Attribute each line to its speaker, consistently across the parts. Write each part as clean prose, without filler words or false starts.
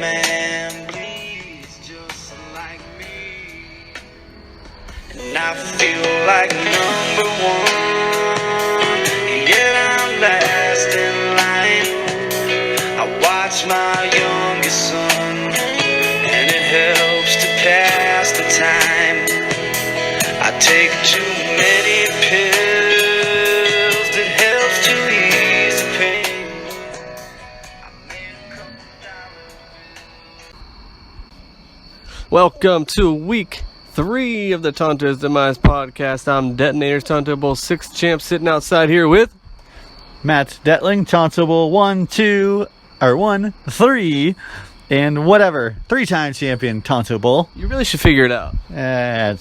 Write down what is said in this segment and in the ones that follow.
Speaker 1: man bleeds just like me. And I feel like number one, and yet I'm last in line. I watch my youngest son, and it helps to pass the time. I take too many pills that helps to ease the pain. I made a couple $.
Speaker 2: Welcome to week 3 of the Tonto's Demise podcast. I'm Detonator's Tonto Bowl 6th champ sitting outside here with
Speaker 3: Matt Detling, Tonto Bowl 1, 3, and whatever. 3-time champion Tonto Bowl.
Speaker 2: You really should figure it out.
Speaker 3: Man,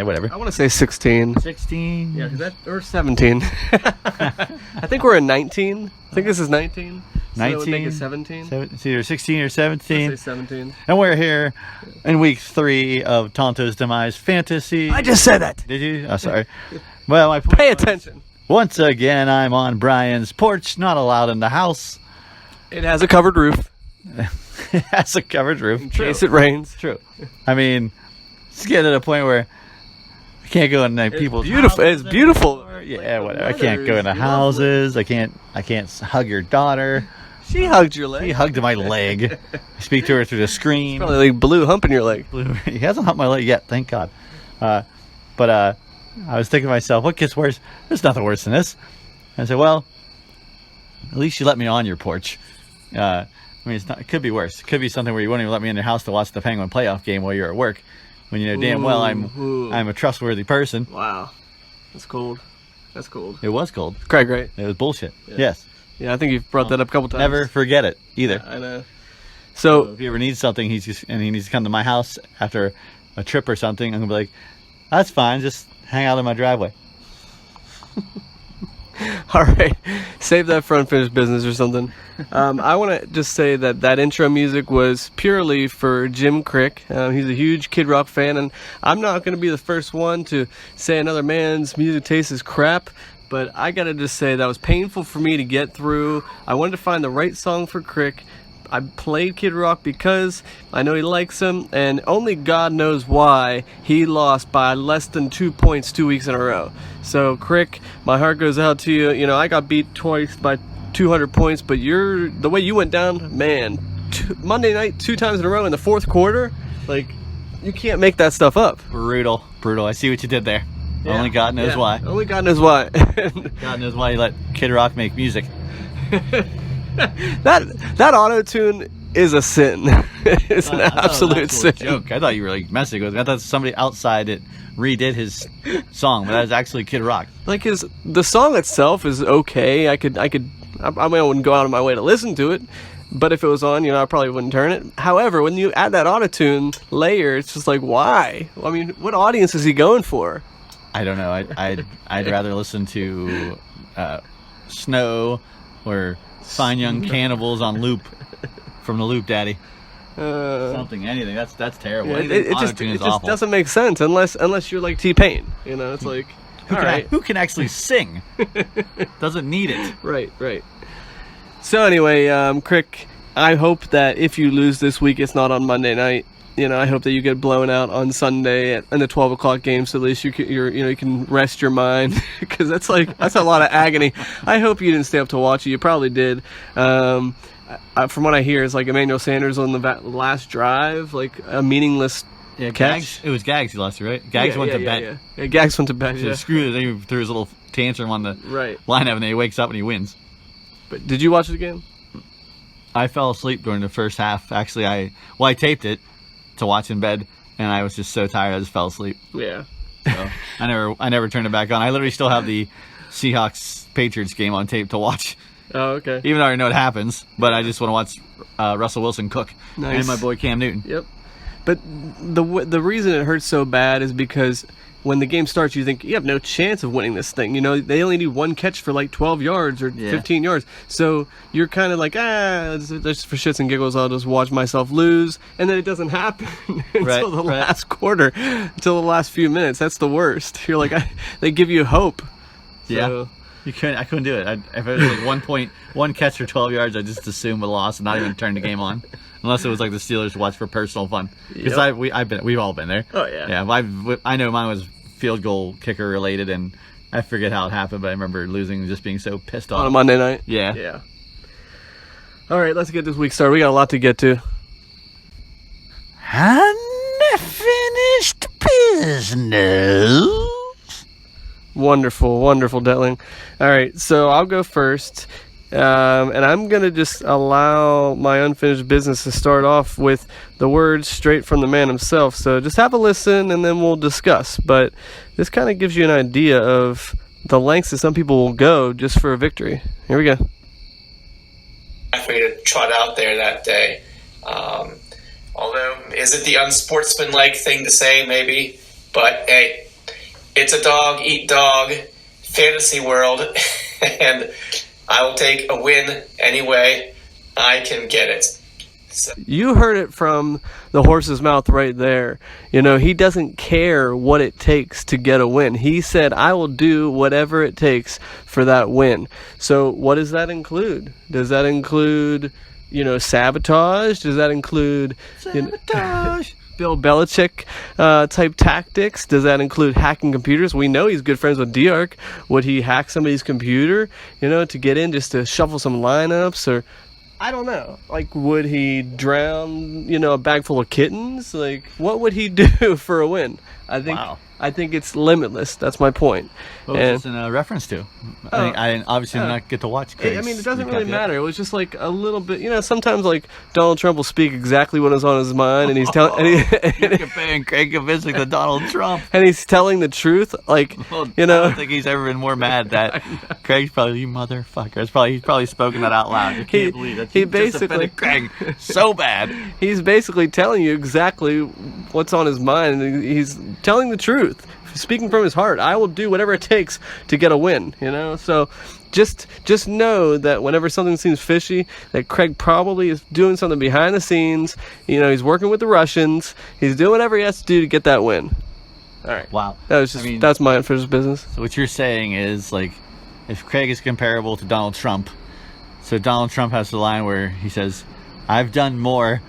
Speaker 3: whatever.
Speaker 2: I want to say 16.
Speaker 3: 16?
Speaker 2: Yeah, or 17. I think we're in 19. I think this is 19. So
Speaker 3: 19.
Speaker 2: That would make it 17.
Speaker 3: It's either 16 or 17.
Speaker 2: Let's say 17.
Speaker 3: And we're here in week 3 of Tonto's Demise Fantasy.
Speaker 2: I just said that.
Speaker 3: Did you? Oh, sorry. Well, my point
Speaker 2: Pay
Speaker 3: was,
Speaker 2: attention.
Speaker 3: once again, I'm on Brian's porch, not allowed in the house.
Speaker 2: It has a covered roof
Speaker 3: It has a covered roof.
Speaker 2: in case it rains.
Speaker 3: True. I mean, it's getting to the point where I can't go in people's
Speaker 2: Beautiful.
Speaker 3: houses
Speaker 2: It's beautiful.
Speaker 3: anymore. Yeah, whatever. I can't go into houses. I can't hug your daughter.
Speaker 2: She hugged your leg.
Speaker 3: He hugged my leg. I speak to her through the screen.
Speaker 2: Probably like blue humping your leg.
Speaker 3: He hasn't humped my leg yet, thank God. But I was thinking to myself, what gets worse? There's nothing worse than this. I said, well, at least you let me on your porch. I mean, it could be worse. It could be something where you won't even let me in your house to watch the Penguin playoff game while you're at work, when you know damn well I'm a trustworthy person.
Speaker 2: Wow. That's cold. That's cold.
Speaker 3: It was cold.
Speaker 2: Craig, right?
Speaker 3: It was bullshit.
Speaker 2: Yeah.
Speaker 3: Yes.
Speaker 2: Yeah, I think you've brought that up a couple times.
Speaker 3: Never forget it either.
Speaker 2: I know.
Speaker 3: So
Speaker 2: So,
Speaker 3: if he ever needs something, he needs to come to my house after a trip or something, I'm gonna be like, that's fine, just hang out in my driveway.
Speaker 2: all right, save that for unfinished business or something. I want to just say that intro music was purely for Jim Crick. He's a huge Kid Rock fan, and I'm not going to be the first one to say another man's music taste is crap, but I got to just say that was painful for me to get through. I wanted to find the right song for Crick. I played Kid Rock because I know he likes him, and only God knows why he lost by less than 2 points 2 weeks in a row. So, Crick, my heart goes out to you. You know, I got beat twice by 200 points, but the way you went down, man, Monday night 2 times in a row in the fourth quarter, like, you can't make that stuff up.
Speaker 3: Brutal. I see what you did there.
Speaker 2: Yeah.
Speaker 3: Only God knows why.
Speaker 2: Only God knows why.
Speaker 3: God knows why you let Kid Rock make music.
Speaker 2: That auto-tune is a sin. It's an absolute sin.
Speaker 3: Joke. I thought you were like messing with me. I thought somebody outside it redid his song, but that was actually Kid Rock.
Speaker 2: Like the song itself is okay. I wouldn't go out of my way to listen to it, but if it was on, I probably wouldn't turn it. However, when you add that auto-tune layer, it's just like, why? I mean, what audience is he going for?
Speaker 3: I don't know. I'd rather listen to Snow or Fine Young Cannibals on loop from the Loop Daddy. Anything. That's terrible.
Speaker 2: Yeah,
Speaker 3: Anything
Speaker 2: it just
Speaker 3: awful.
Speaker 2: doesn't make sense unless you're like T-Pain. It's like,
Speaker 3: Who can actually sing? Doesn't need it.
Speaker 2: Right. So anyway, Crick, I hope that if you lose this week, it's not on Monday night. I hope that you get blown out on Sunday in the 12 o'clock game, so at least you can rest your mind, because that's a lot of agony. I hope you didn't stay up to watch it. You probably did. From what I hear, it's like Emmanuel Sanders on the last drive, like a meaningless catch.
Speaker 3: Gags, it was Gags he lost, right? Gags went to bed.
Speaker 2: Yeah, Gags went to bed.
Speaker 3: So screw it. Then he threw his little tantrum on the lineup, and then he wakes up and he wins.
Speaker 2: But did you watch the game?
Speaker 3: I fell asleep during the first half. Actually, I taped it to watch in bed, and I was just so tired I just fell asleep.
Speaker 2: Yeah.
Speaker 3: So I never turned it back on. I literally still have the Seahawks Patriots game on tape to watch.
Speaker 2: Oh, okay.
Speaker 3: Even though I know it happens, but I just want to watch Russell Wilson cook.
Speaker 2: Nice.
Speaker 3: And my boy Cam Newton.
Speaker 2: Yep. But the reason it hurts so bad is because when the game starts, you think you have no chance of winning this thing. They only need one catch for like 12 yards or 15 yards. So you're kind of like, just for shits and giggles, I'll just watch myself lose. And then it doesn't happen until the last quarter, until the last few minutes. That's the worst. You're like, they give you hope. So,
Speaker 3: I couldn't do it. If it was like 1 catch for 12 yards, I just assume a loss and not even turn the game on. unless it was like the Steelers watch for personal fun. Because
Speaker 2: Yep.
Speaker 3: we've all been there.
Speaker 2: Oh, yeah.
Speaker 3: Yeah, I know mine was field goal kicker related, and I forget how it happened, but I remember losing and just being so pissed off.
Speaker 2: On a Monday night.
Speaker 3: Yeah.
Speaker 2: Yeah. All right, let's get this week started. We got a lot to get to.
Speaker 3: Unfinished business.
Speaker 2: Wonderful, wonderful, Detling. All right, so I'll go first. And I'm going to just allow my unfinished business to start off with the words straight from the man himself. So just have a listen and then we'll discuss. But this kind of gives you an idea of the lengths that some people will go just for a victory. Here we go.
Speaker 4: For you to trot out there that day. Although, is it the unsportsmanlike thing to say? Maybe. But, hey, it's a dog-eat-dog fantasy world, and I will take a win any way I can get it. So.
Speaker 2: You heard it from the horse's mouth right there. You know, he doesn't care what it takes to get a win. He said, I will do whatever it takes for that win. So what does that include? Does that include, sabotage? Does that include
Speaker 3: Sabotage.
Speaker 2: Bill Belichick type tactics? Does that include hacking computers? We know he's good friends with Diark. Would he hack somebody's computer, to get in just to shuffle some lineups? Or I don't know. Like, would he drown, a bag full of kittens? Like, what would he do for a win? I think it's limitless. That's my point.
Speaker 3: What was this in a reference to? I obviously did not get to watch Craig's.
Speaker 2: I mean, it doesn't really matter. It was just like a little bit, sometimes like Donald Trump will speak exactly what is on his mind, and he's telling,
Speaker 3: You're comparing Craig Kavinsky to Donald Trump.
Speaker 2: and he's telling the truth. Like,
Speaker 3: Well, I don't think he's ever been more mad that Craig's probably, you motherfucker. He's probably spoken that out loud. I can't believe that.
Speaker 2: he
Speaker 3: just offended Craig so bad.
Speaker 2: He's basically telling you exactly what's on his mind, and he's telling the truth, speaking from his heart. I will do whatever it takes to get a win, So just know that whenever something seems fishy, that Craig probably is doing something behind the scenes. He's working with the Russians. He's doing whatever he has to do to get that win. All right.
Speaker 3: Wow.
Speaker 2: That's my unfinished business.
Speaker 3: So what you're saying is, like, if Craig is comparable to Donald Trump, so Donald Trump has the line where he says, I've done more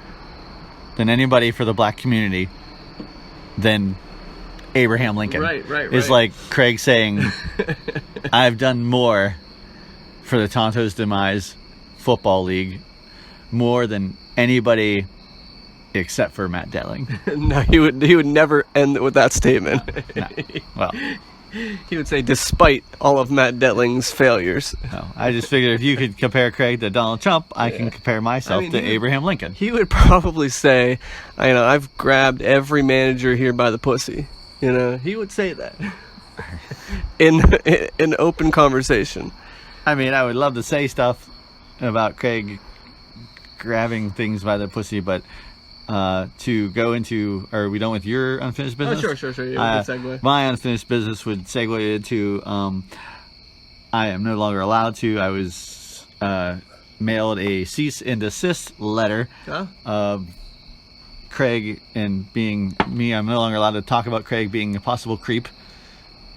Speaker 3: than anybody for the black community than Abraham Lincoln.
Speaker 2: Right.
Speaker 3: Is like Craig saying, I've done more for the Tonto's Demise Football League, more than anybody except for Matt Detling.
Speaker 2: No, he would never end with that statement.
Speaker 3: No. Well,
Speaker 2: He would say, despite all of Matt Detling's failures.
Speaker 3: no. I just figured if you could compare Craig to Donald Trump, I can compare myself to Abraham Lincoln.
Speaker 2: He would probably say, I've grabbed every manager here by the pussy. He would say that in open conversation.
Speaker 3: I mean, I would love to say stuff about Craig grabbing things by the pussy, but to go into, are we done with your unfinished business?
Speaker 2: Oh, sure. Yeah, good segue.
Speaker 3: My unfinished business would segue into I am no longer allowed to. I was mailed a cease and desist letter.
Speaker 2: Huh?
Speaker 3: Craig and being me, I'm no longer allowed to talk about Craig being a possible creep.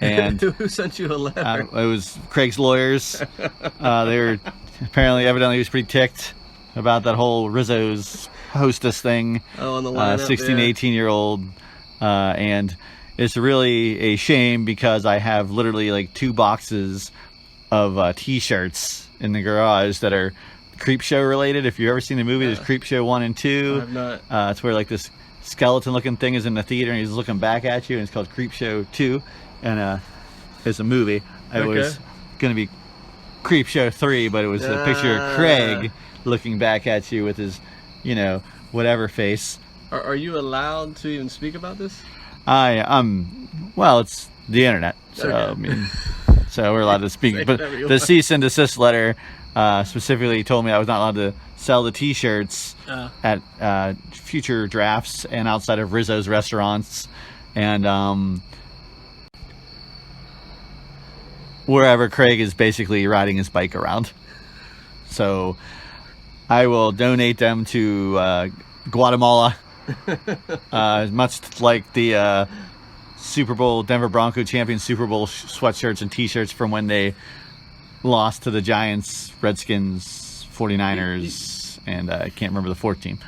Speaker 3: And
Speaker 2: Who sent you a letter?
Speaker 3: it was Craig's lawyers. They were evidently he was pretty ticked about that whole Rizzo's hostess thing.
Speaker 2: Oh, on the lineup,
Speaker 3: 16,
Speaker 2: yeah.
Speaker 3: 18-year-old. And it's really a shame because I have literally like 2 boxes of T-shirts in the garage that are Creep Show related. If you've ever seen the movie, there's Creep Show 1 and 2.
Speaker 2: I have not.
Speaker 3: It's where like this skeleton looking thing is in the theater and he's looking back at you, and it's called Creep Show 2. And it's a movie. It was going to be Creep Show 3, but it was a picture of Craig looking back at you with his, whatever face.
Speaker 2: Are you allowed to even speak about this?
Speaker 3: Well, it's the internet, so
Speaker 2: Okay.
Speaker 3: I mean, so we're allowed to speak.
Speaker 2: Say
Speaker 3: But
Speaker 2: whatever you
Speaker 3: the
Speaker 2: want.
Speaker 3: cease and desist letter specifically told me I was not allowed to sell the T-shirts at future drafts and outside of Rizzo's restaurants and wherever Craig is basically riding his bike around. So I will donate them to Guatemala, much like the Super Bowl, Denver Bronco champion Super Bowl sweatshirts and T-shirts from when they lost to the Giants, Redskins, 49ers, and I can't remember the fourth team.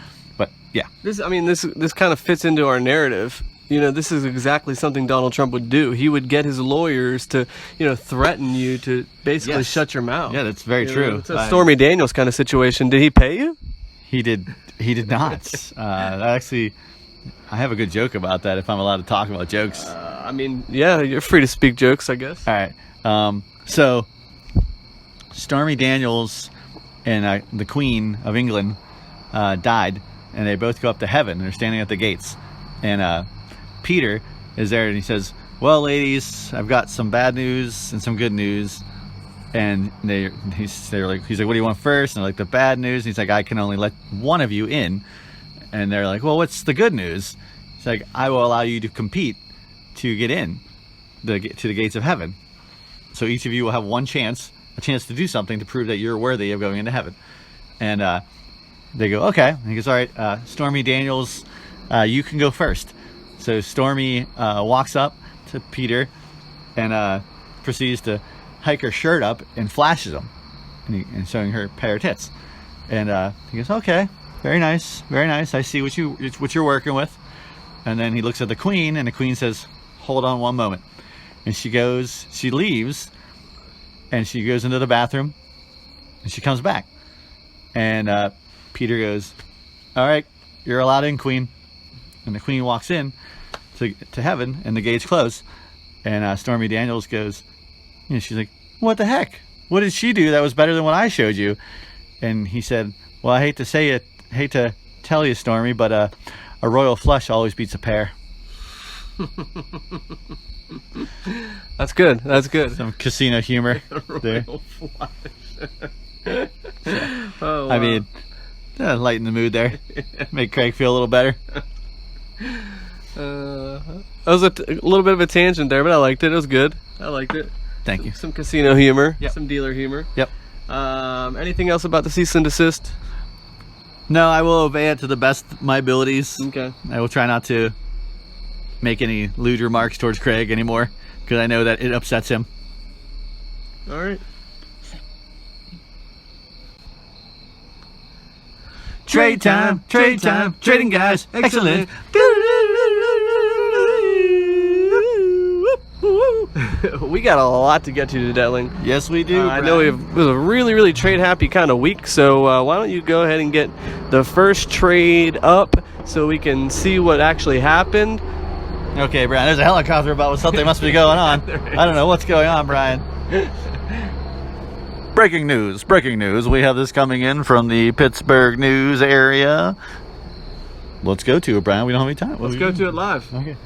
Speaker 3: Yeah.
Speaker 2: This kind of fits into our narrative. This is exactly something Donald Trump would do. He would get his lawyers to, threaten you to basically shut your mouth.
Speaker 3: Yeah, that's very true.
Speaker 2: It's a Stormy Daniels kind of situation. Did he pay you?
Speaker 3: He did not. Actually, I have a good joke about that if I'm allowed to talk about jokes.
Speaker 2: Yeah, you're free to speak jokes, I guess.
Speaker 3: All right. So, Stormy Daniels and the Queen of England died, and they both go up to heaven. They're standing at the gates. And Peter is there, and he says, well, ladies, I've got some bad news and some good news. And he's like, what do you want first? And they're like, the bad news. And he's like, I can only let one of you in. And they're like, well, what's the good news? He's like, I will allow you to compete to get in to the gates of heaven. So each of you will have a chance to do something to prove that you're worthy of going into heaven. And they go, okay. And he goes, all right, Stormy Daniels, you can go first. So Stormy walks up to Peter and proceeds to hike her shirt up and flashes him and showing her pair of tits. And he goes, okay, very nice. I see what you're working with. And then he looks at the Queen, and the Queen says, hold on one moment. And she leaves, and she goes into the bathroom, and she comes back. And Peter goes, all right, you're allowed in, Queen. And the Queen walks in to heaven, and the gates close. And Stormy Daniels goes, she's like, what the heck? What did she do that was better than what I showed you? And he said, well, I hate to tell you, Stormy, but a royal flush always beats a pair.
Speaker 2: That's good.
Speaker 3: Some casino humor there.
Speaker 2: Oh, wow.
Speaker 3: I mean, lighten the mood there. Make Craig feel a little better.
Speaker 2: That was a little bit of a tangent there, but I liked it. It was good. I liked it.
Speaker 3: Thank you.
Speaker 2: Some casino humor.
Speaker 3: Yep.
Speaker 2: Some dealer humor.
Speaker 3: Yep.
Speaker 2: Anything else about the cease and desist?
Speaker 3: No, I will obey it to the best of my abilities.
Speaker 2: Okay.
Speaker 3: I will try not to make any lewd remarks towards Craig anymore, because I know that it upsets him.
Speaker 2: All right.
Speaker 3: Trade time, trading guys, excellent.
Speaker 2: We got a lot to get to Detling.
Speaker 3: Yes, we do.
Speaker 2: I know it was a really, really trade-happy kind of week, so why don't you go ahead and get the first trade up so we can see what actually happened.
Speaker 3: Okay, Brian, there's a helicopter about with something must be going on. I don't know what's going on, Brian. Breaking news. We have this coming in from the Pittsburgh news area. Let's go to it, Brian. We don't have any time.
Speaker 2: Let's go to it live.
Speaker 3: Okay.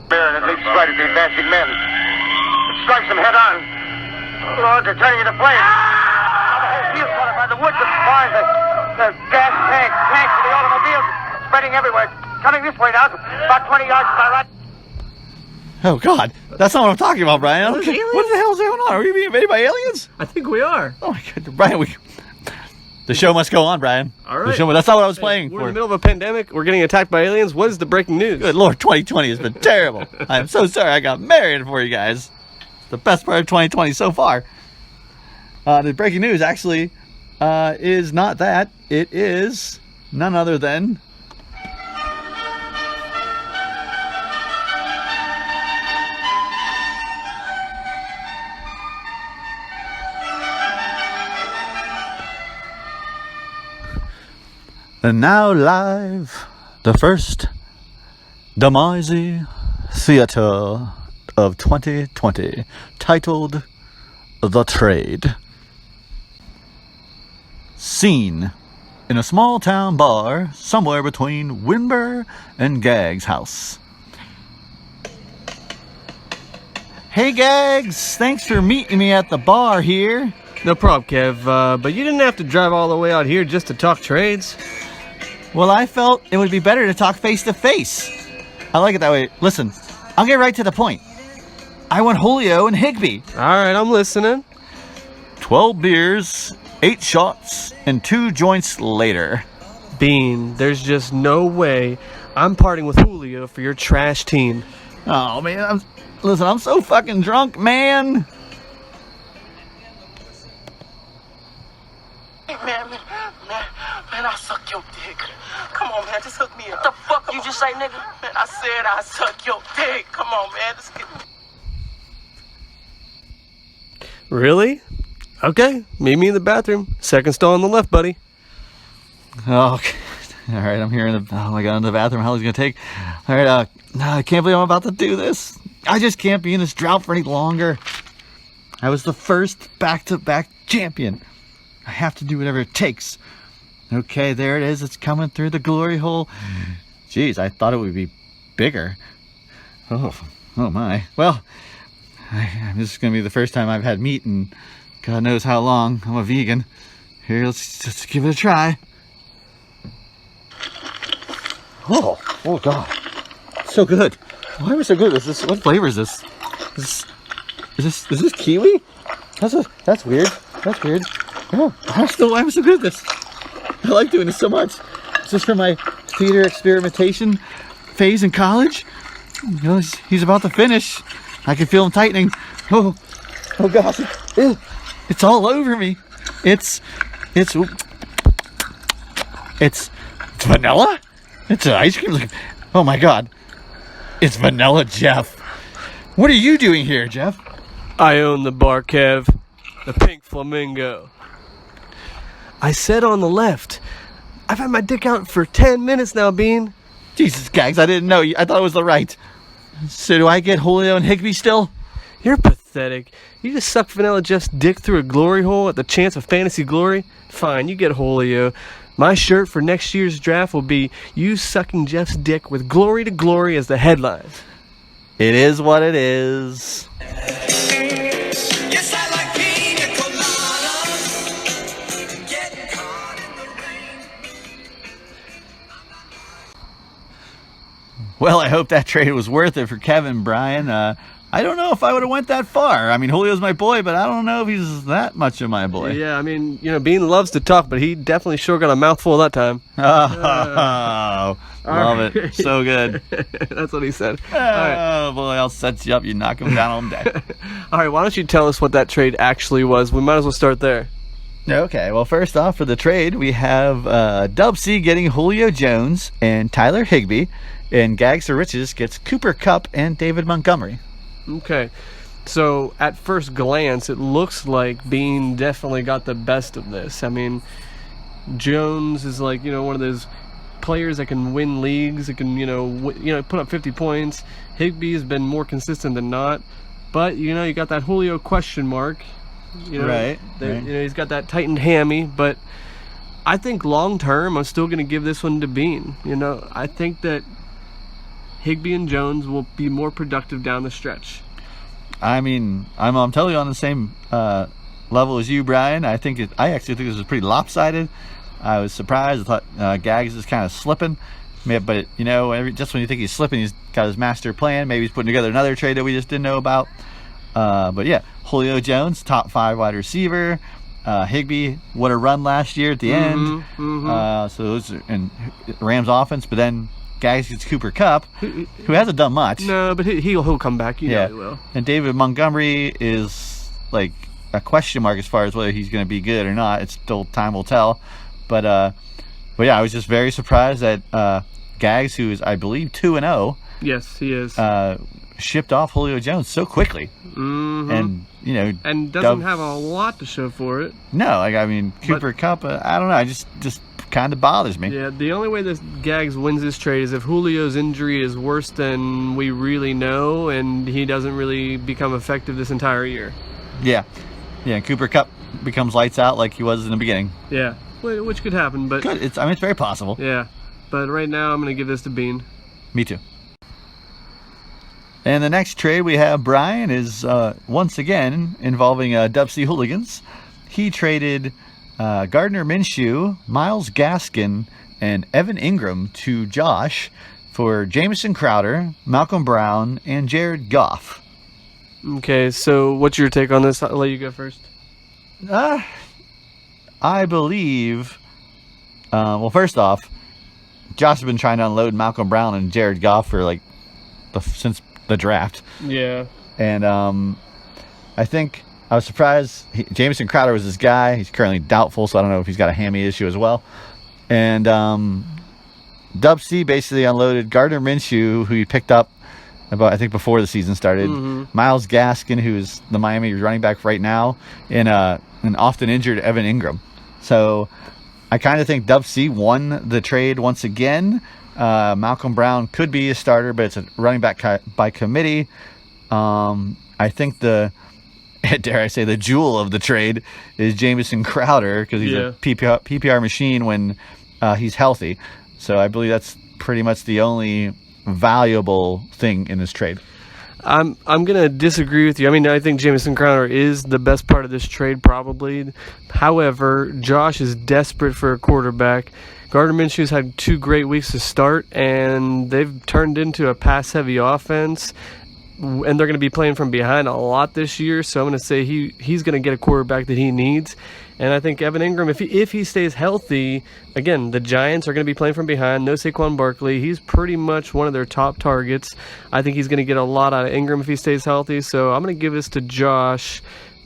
Speaker 5: Bear and a big strider to advancing men. It strikes them head on. Oh, they're turning into flames. The whole field caught by the woods of fire. The gas tanks for the automobiles spreading everywhere. Coming this way now, about 20 yards to my right.
Speaker 3: Oh, God. That's not what I'm talking about, Brian.
Speaker 2: Those aliens?
Speaker 3: What the hell's going on? Are we being invaded by aliens?
Speaker 2: I think we are.
Speaker 3: Oh, my God. Brian, the show must go on, Brian.
Speaker 2: All right.
Speaker 3: That's not what I was playing
Speaker 2: We're
Speaker 3: for.
Speaker 2: in the middle of a pandemic. We're getting attacked by aliens. What is the breaking news?
Speaker 3: Good Lord, 2020 has been terrible. I'm so sorry I got married for you guys. It's the best part of 2020 so far. The breaking news actually is not that. It is none other than... And now live, the first Demise Theater of 2020, titled The Trade. Scene in a small town bar somewhere between Winber and Gag's house. Hey Gags, thanks for meeting me at the bar here.
Speaker 2: No problem, Kev. But you didn't have to drive all the way out here just to talk trades.
Speaker 3: Well, I felt it would be better to talk face to face. I like it that way. Listen, I'll get right to the point. I want Julio and Higby.
Speaker 2: All right, I'm listening.
Speaker 3: 12 beers, 8 shots, and 2 joints later.
Speaker 2: Bean, there's just no way I'm parting with Julio for your trash team.
Speaker 3: Oh, man. I'm so fucking drunk, man.
Speaker 5: man, I suck your dick. Come on, man, just hook me up. What the fuck you just say, nigga? Man, I said I suck your dick. Come on, man, just get...
Speaker 2: Really? Okay, meet me in the bathroom. Second stall on the left, buddy.
Speaker 3: Oh, okay. All right, I'm here in the, oh my God, in the bathroom. How long is it going to take? All right, no, I can't believe I'm about to do this. I just can't be in this drought for any longer. I was the first back-to-back champion. I have to do whatever it takes. Okay, there it is. It's coming through the glory hole. Jeez, I thought it would be bigger. Oh my. Well, this is going to be the first time I've had meat in God knows how long. I'm a vegan. Here, let's just give it a try. Oh God, so good. Why am I so good? What flavor is this? Is this kiwi? That's weird. That's weird. Oh, I don't know why I'm so good at this. I like doing this so much. Is this for my theater experimentation phase in college? You know, he's about to finish. I can feel him tightening. Oh gosh, ew. It's all over me. It's vanilla. It's an ice cream. Oh my God. It's Vanilla Jeff. What are you doing here, Jeff?
Speaker 2: I own the bar, Kev. The Pink Flamingo. I said on the left. I've had my dick out for 10 minutes now, Bean.
Speaker 3: Jesus, Gags, I didn't know. I thought it was the right. So do I get Julio and Higby still?
Speaker 2: You're pathetic. You just suck Vanilla Jeff's dick through a glory hole at the chance of fantasy glory? Fine, you get Julio. My shirt for next year's draft will be you sucking Jeff's dick with glory to glory as the headline.
Speaker 3: It is what it is.
Speaker 1: Yes, I like pina coladas. Getting caught in the rain.
Speaker 3: Well, I hope that trade was worth it for Kevin, Brian. I don't know if I would have went that far. I mean, Julio's my boy, but I don't know if he's that much of my boy.
Speaker 2: Yeah, I mean, Bean loves to talk, but he definitely sure got a mouthful that time.
Speaker 3: Oh, love it. So good.
Speaker 2: That's what he said.
Speaker 3: Oh, boy, I'll set you up. You knock him down on deck.
Speaker 2: All right, why don't you tell us what that trade actually was? We might as well start there.
Speaker 3: Okay, well, first off, for the trade, we have Dub C getting Julio Jones and Tyler Higby, and Gags for Riches gets Cooper Kupp and David Montgomery.
Speaker 2: Okay, so at first glance, it looks like Bean definitely got the best of this. I mean, Jones is like, one of those players that can win leagues, that can, put up 50 points. Higby has been more consistent than not, but, you got that Julio question mark.
Speaker 3: Right.
Speaker 2: He's got that tightened hammy, but I think long term, I'm still going to give this one to Bean. I think that Higby and Jones will be more productive down the stretch.
Speaker 3: I mean, I'm totally on the same level as you, Brian. I actually think this was pretty lopsided. I was surprised. I thought Gags is kind of slipping. But, just when you think he's slipping, he's got his master plan. Maybe he's putting together another trade that we just didn't know about. But yeah, Julio Jones, top 5 wide receiver. Higby, what a run last year at the end. So those are, and Rams offense, but then Gags gets Cooper Kupp, who hasn't done much.
Speaker 2: No, but he'll come back. You know he will. And
Speaker 3: David Montgomery is like a question mark as far as whether he's going to be good or not. It's still time will tell. But yeah, I was just very surprised that Gags, who is I believe 2-0,
Speaker 2: yes, he is,
Speaker 3: shipped off Julio Jones so quickly, and
Speaker 2: and doesn't have a lot to show for it.
Speaker 3: No, I mean Cooper Kupp, I don't know, I just kind of bothers me.
Speaker 2: Yeah, the only way this Gags wins this trade is if Julio's injury is worse than we really know, and he doesn't really become effective this entire year. Yeah,
Speaker 3: Cooper Kupp becomes lights out like he was in the beginning.
Speaker 2: Yeah, which could happen, but
Speaker 3: good. It's very possible.
Speaker 2: Yeah, but right now I'm going to give this to Bean.
Speaker 3: Me too. And the next trade we have, Brian, is once again involving Dub C Hooligans. He traded Gardner Minshew, Myles Gaskin, and Evan Ingram to Josh for Jamison Crowder, Malcolm Brown, and Jared Goff.
Speaker 2: Okay, so what's your take on this? I'll let you go first.
Speaker 3: I believe, well, first off, Josh has been trying to unload Malcolm Brown and Jared Goff for since the draft.
Speaker 2: Yeah.
Speaker 3: And I think I was surprised. Jamison Crowder was his guy. He's currently doubtful, so I don't know if he's got a hammy issue as well. And Dub C basically unloaded Gardner Minshew, who he picked up I think before the season started. Myles Gaskin, who's the Miami running back right now, and an often injured Evan Ingram. So I kind of think Dub C won the trade once again. Malcolm Brown could be a starter, but it's a running back by committee. I think dare I say, the jewel of the trade is Jamison Crowder, because he's a PPR machine when he's healthy. So I believe that's pretty much the only valuable thing in this trade.
Speaker 2: I'm gonna disagree with you. I mean, I think Jamison Crowder is the best part of this trade, probably. However, Josh is desperate for a quarterback. Gardner Minshew's had 2 great weeks to start, and they've turned into a pass-heavy offense. And they're going to be playing from behind a lot this year, so I'm going to say he's going to get a quarterback that he needs. And I think Evan Ingram, if he stays healthy, again, the Giants are going to be playing from behind. No Saquon Barkley. He's pretty much one of their top targets. I think he's going to get a lot out of Ingram if he stays healthy, so I'm going to give this to Josh.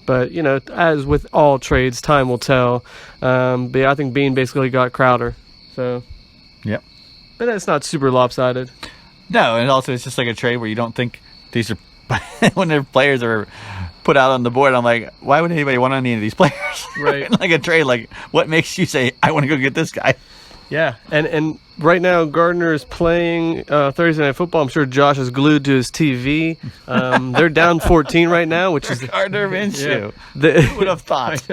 Speaker 2: But, as with all trades, time will tell. But yeah, I think Bean basically got Crowder. So,
Speaker 3: yep.
Speaker 2: But that's not super lopsided.
Speaker 3: No, and also it's just like a trade where you don't think these are when their players are put out on the board. I'm like, why would anybody want any of these players?
Speaker 2: Right.
Speaker 3: Like a trade, like what makes you say I want to go get this guy?
Speaker 2: Yeah, and right now Gardner is playing Thursday Night Football. I'm sure Josh is glued to his TV. They're down 14 right now, which is
Speaker 3: Gardner Minshew.
Speaker 2: Yeah.
Speaker 3: Who would have thought?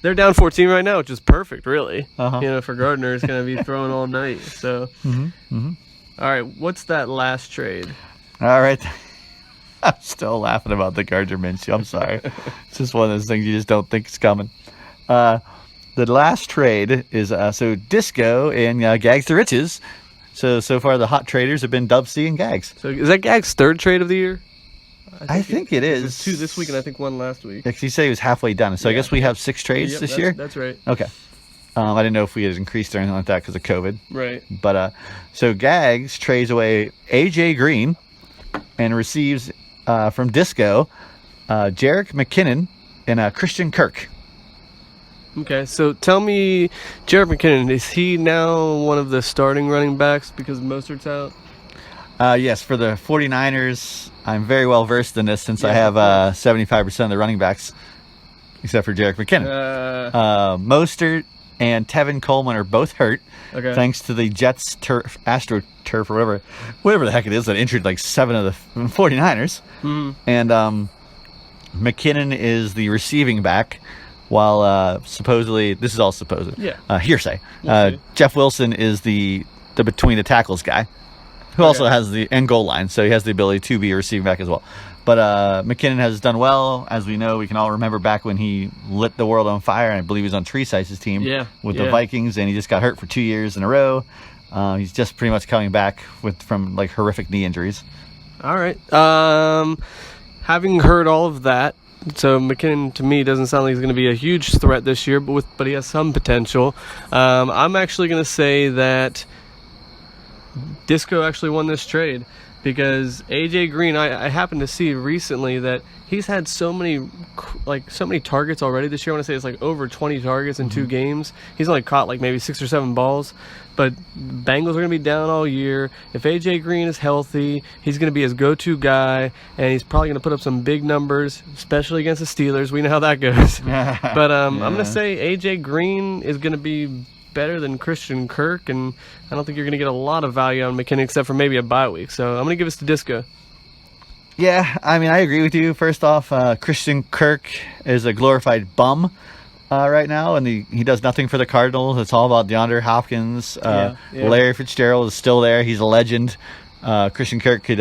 Speaker 2: They're down 14 right now, which is perfect, really. For Gardner, it's going to be throwing all night. So, All right, what's that last trade?
Speaker 3: All right. I'm still laughing about the Gardner Minshew. I'm sorry. It's just one of those things you just don't think is coming. The last trade is so Disco and Gags to Riches. So far the hot traders have been Dub C and Gags.
Speaker 2: So is that Gags' third trade of the year?
Speaker 3: I think it is.
Speaker 2: There's 2 this week and I think 1 last week.
Speaker 3: He said he was halfway done. So I guess we have 6 trades this year?
Speaker 2: That's right.
Speaker 3: Okay. I didn't know if we had increased or anything like that because of COVID.
Speaker 2: Right.
Speaker 3: But so Gags trades away A.J. Green and receives from Disco Jerick McKinnon and Christian Kirk.
Speaker 2: Okay, so tell me, Jerick McKinnon, is he now one of the starting running backs because Mostert's out?
Speaker 3: Yes, for the 49ers, I'm very well versed in this since I have 75% of the running backs, except for Jerick McKinnon. Mostert and Tevin Coleman are both hurt, thanks to the Jets AstroTurf or whatever the heck it is that injured like 7 of the 49ers. And McKinnon is the receiving back, while supposedly, this is all supposed, hearsay. Jeff Wilson is the between the tackles guy, who also has the end goal line, so he has the ability to be a receiving back as well. But McKinnon has done well. As we know, we can all remember back when he lit the world on fire, and I believe he was on Treesice's team with the Vikings, and he just got hurt for 2 years in a row. He's just pretty much coming back from like horrific knee injuries. All
Speaker 2: right. Having heard all of that, so McKinnon to me doesn't sound like he's going to be a huge threat this year, but he has some potential. I'm actually going to say that Disco actually won this trade. Because A.J. Green, I happened to see recently that he's had so many targets already this year. I want to say it's like over 20 targets in 2 games. He's only caught like maybe 6 or 7 balls. But Bengals are going to be down all year. If A.J. Green is healthy, he's going to be his go-to guy, and he's probably going to put up some big numbers, especially against the Steelers. We know how that goes. But I'm going to say A.J. Green is going to be better than Christian Kirk, and I don't think you're going to get a lot of value on McKinnon except for maybe a bye week. So I'm going to give this to Disco.
Speaker 3: Yeah, I mean, I agree with you. First off, Christian Kirk is a glorified bum right now, and he does nothing for the Cardinals. It's all about DeAndre Hopkins. Larry Fitzgerald is still there. He's a legend. Christian Kirk could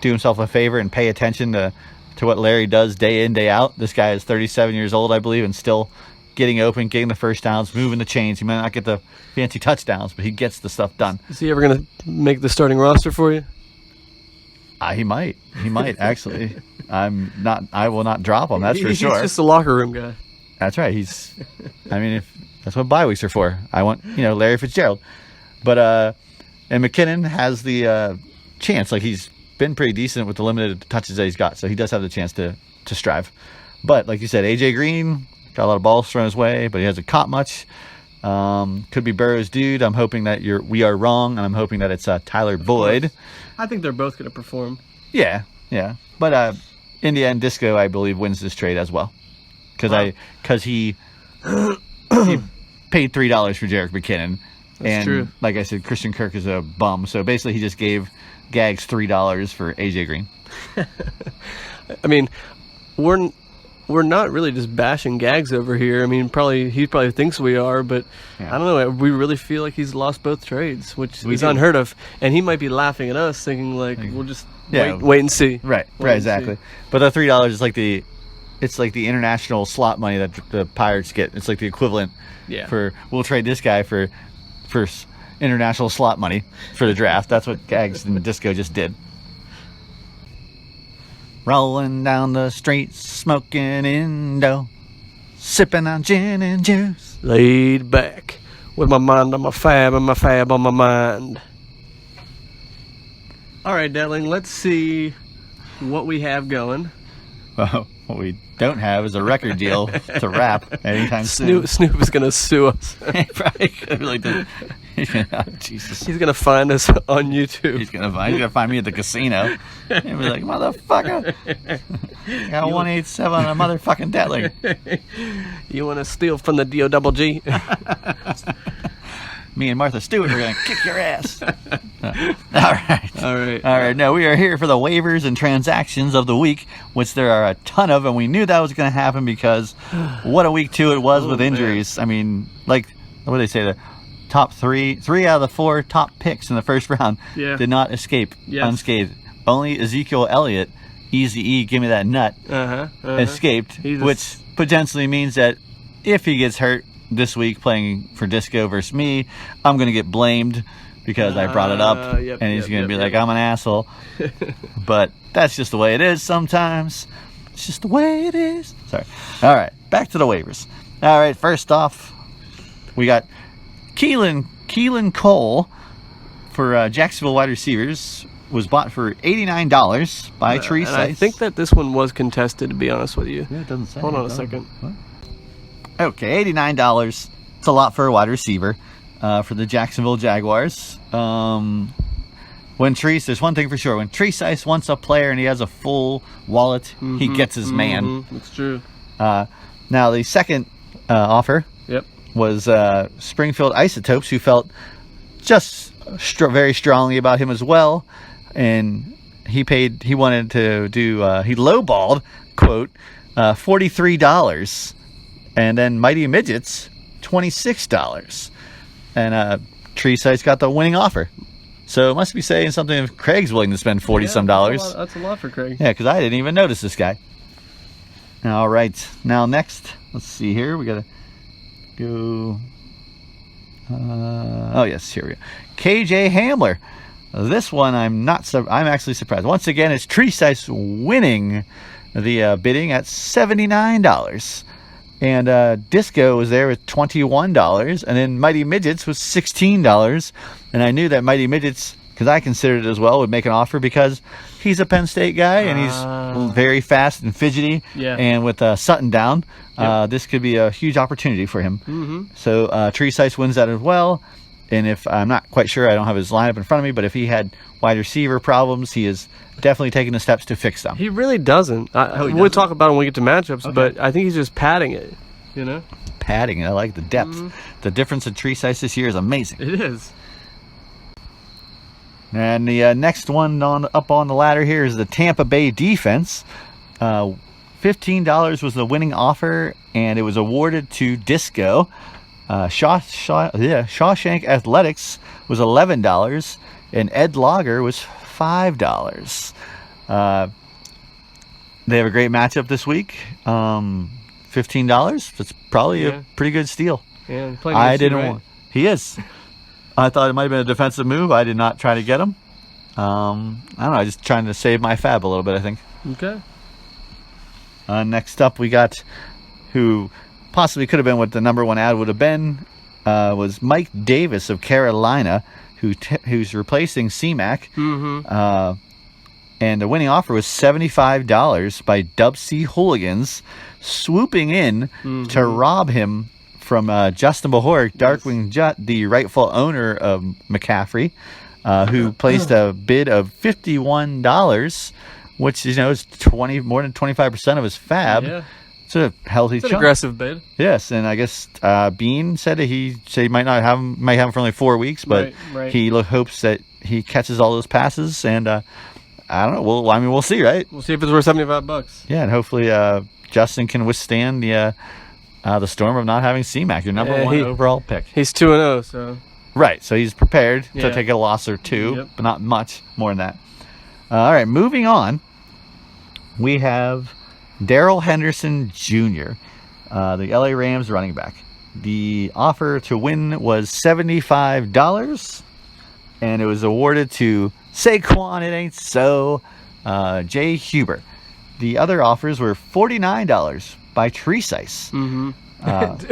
Speaker 3: do himself a favor and pay attention to what Larry does day in, day out. This guy is 37 years old, I believe, and still getting open, getting the first downs, moving the chains. He might not get the fancy touchdowns, but he gets the stuff done.
Speaker 2: Is he ever going to make the starting roster for you?
Speaker 3: He might actually. I will not drop him. That's for sure.
Speaker 2: He's just a locker room guy.
Speaker 3: That's right. If that's what bye weeks are for. I want Larry Fitzgerald, but and McKinnon has the chance. Like he's been pretty decent with the limited touches that he's got, so he does have the chance to strive. But like you said, AJ Green got a lot of balls thrown his way, but he hasn't caught much. Could be Burrow's dude. I'm hoping that we are wrong, and I'm hoping that it's Tyler Boyd.
Speaker 2: I think they're both going to perform.
Speaker 3: Yeah. But in the end, Disco, I believe, wins this trade as well. Because he paid $3 for Jerick McKinnon.
Speaker 2: That's true.
Speaker 3: Like I said, Christian Kirk is a bum. So basically, he just gave Gags $3 for AJ Green.
Speaker 2: I mean, we're not really just bashing Gags over here. I mean, he probably thinks we are, but
Speaker 3: Yeah.
Speaker 2: I don't know. We really feel like he's lost both trades, which
Speaker 3: We
Speaker 2: is
Speaker 3: do.
Speaker 2: unheard of. And he might be laughing at us, thinking like we'll just
Speaker 3: Yeah.
Speaker 2: wait and see.
Speaker 3: Right,
Speaker 2: Wait and
Speaker 3: exactly.
Speaker 2: see.
Speaker 3: But the $3 is like the international slot money that the Pirates get. It's like the equivalent
Speaker 2: Yeah.
Speaker 3: we'll trade this guy for international slot money for the draft. That's what Gags and Disco just did. Rolling down the street, smoking Indo, sipping on gin and juice.
Speaker 2: Laid back with my mind on my fab and my fab on my mind. All right, Detling, let's see what we have going.
Speaker 3: Well, what we don't have is a record deal to rap anytime soon.
Speaker 2: Snoop is going to sue us.
Speaker 3: Probably could be like that. Oh, Jesus.
Speaker 2: He's going to find us on YouTube.
Speaker 3: He's gonna find me at the casino and be like, motherfucker, got 187 on a motherfucking Detling.
Speaker 2: You want to steal from the D-O-double-G?
Speaker 3: Me and Martha Stewart are gonna kick your ass. All right.
Speaker 2: All right.
Speaker 3: No, we are here for the waivers and transactions of the week, which there are a ton of, and we knew that was gonna happen because what a week 2 it was with injuries. I mean, like what do they say? The top three out of the 4 top picks in the first round did not escape unscathed. Only Ezekiel Elliott, Eazy-E, give me that nut, escaped, which potentially means that if he gets hurt this week playing for Disco versus me, I'm going to get blamed because I brought it up, and he's going to be like, I'm an asshole. But that's just the way it is sometimes. It's just the way it is. Sorry. All right, back to the waivers. All right, first off, we got Keelan Cole for Jacksonville wide receivers was bought for $89 by Tree Sites.
Speaker 2: I think that this one was contested, to be honest with you.
Speaker 3: Yeah, it doesn't say.
Speaker 2: Hold on a second.
Speaker 3: What? Okay, $89. It's a lot for a wide receiver for the Jacksonville Jaguars. There's one thing for sure. When Tree Sites wants a player and he has a full wallet, he gets his man.
Speaker 2: That's true.
Speaker 3: Now, the second offer was Springfield Isotopes, who felt just very strongly about him as well. And he wanted to do, he lowballed, quote, $43. And then Mighty Midgets, $26. And Tree Sites got the winning offer. So it must be saying something if Craig's willing to spend $40-some.
Speaker 2: That's a lot for Craig.
Speaker 3: Yeah, because I didn't even notice this guy. All right. Now next, let's see here. We got to go. Oh, yes, here we go. KJ Hamler. This one I'm actually surprised. Once again, it's Tree Sites winning the bidding at $79. And Disco was there with $21, and then Mighty Midgets was $16. And I knew that Mighty Midgets, because I considered it as well, would make an offer because he's a Penn State guy and he's very fast and fidgety.
Speaker 2: Yeah.
Speaker 3: And with Sutton down, this could be a huge opportunity for him.
Speaker 2: Mm-hmm.
Speaker 3: So Tree Sites wins that as well. And if I'm not quite sure, I don't have his lineup in front of me, but if he had wide receiver problems, he is definitely taking the steps to fix them.
Speaker 2: He really doesn't. We'll talk about it when we get to matchups, but I think he's just padding it, you know?
Speaker 3: Padding it. I like the depth. The difference in Tree Sites this year is amazing.
Speaker 2: It is.
Speaker 3: And the next one up on the ladder here is the Tampa Bay defense. $15 was the winning offer, and it was awarded to Disco. Shawshank Athletics was $11, and Ed Lager was $5. They have a great matchup this week. $15. That's probably a pretty good steal.
Speaker 2: Yeah,
Speaker 3: I didn't want. He is. I thought it might have been a defensive move. I did not try to get him. I don't know. I just trying to save my fab a little bit, I think.
Speaker 2: Okay.
Speaker 3: Next up, we got who possibly could have been what the number one ad would have been was Mike Davis of Carolina, who's replacing C-Mac.
Speaker 2: Mm-hmm.
Speaker 3: And the winning offer was $75 by Dub C Hooligans. swooping in to rob him from Justin Bohoric, Darkwing Jut, the rightful owner of McCaffrey, who placed a bid of $51, which is more than 25% of his fab.
Speaker 2: Yeah.
Speaker 3: It's a healthy
Speaker 2: It's an
Speaker 3: chunk.
Speaker 2: aggressive bid.
Speaker 3: Yes, and I guess Bean said that he might not have him, might have him for only 4 weeks, but
Speaker 2: Right.
Speaker 3: he hopes that he catches all those passes, and I don't know. We'll see, right?
Speaker 2: We'll see if it's worth $75.
Speaker 3: Yeah, and hopefully Justin can withstand the storm of not having C-Mac, your number one overall pick.
Speaker 2: He's 2-0, so
Speaker 3: Right, so he's prepared
Speaker 2: Yeah.
Speaker 3: to take a loss or two,
Speaker 2: Yep.
Speaker 3: but not much more than that. All right, moving on. We have Darrell Henderson Jr., the LA Rams running back. The offer to win was $75, and it was awarded to Saquon, it ain't so, Jay Huber. The other offers were $49 by Tresice.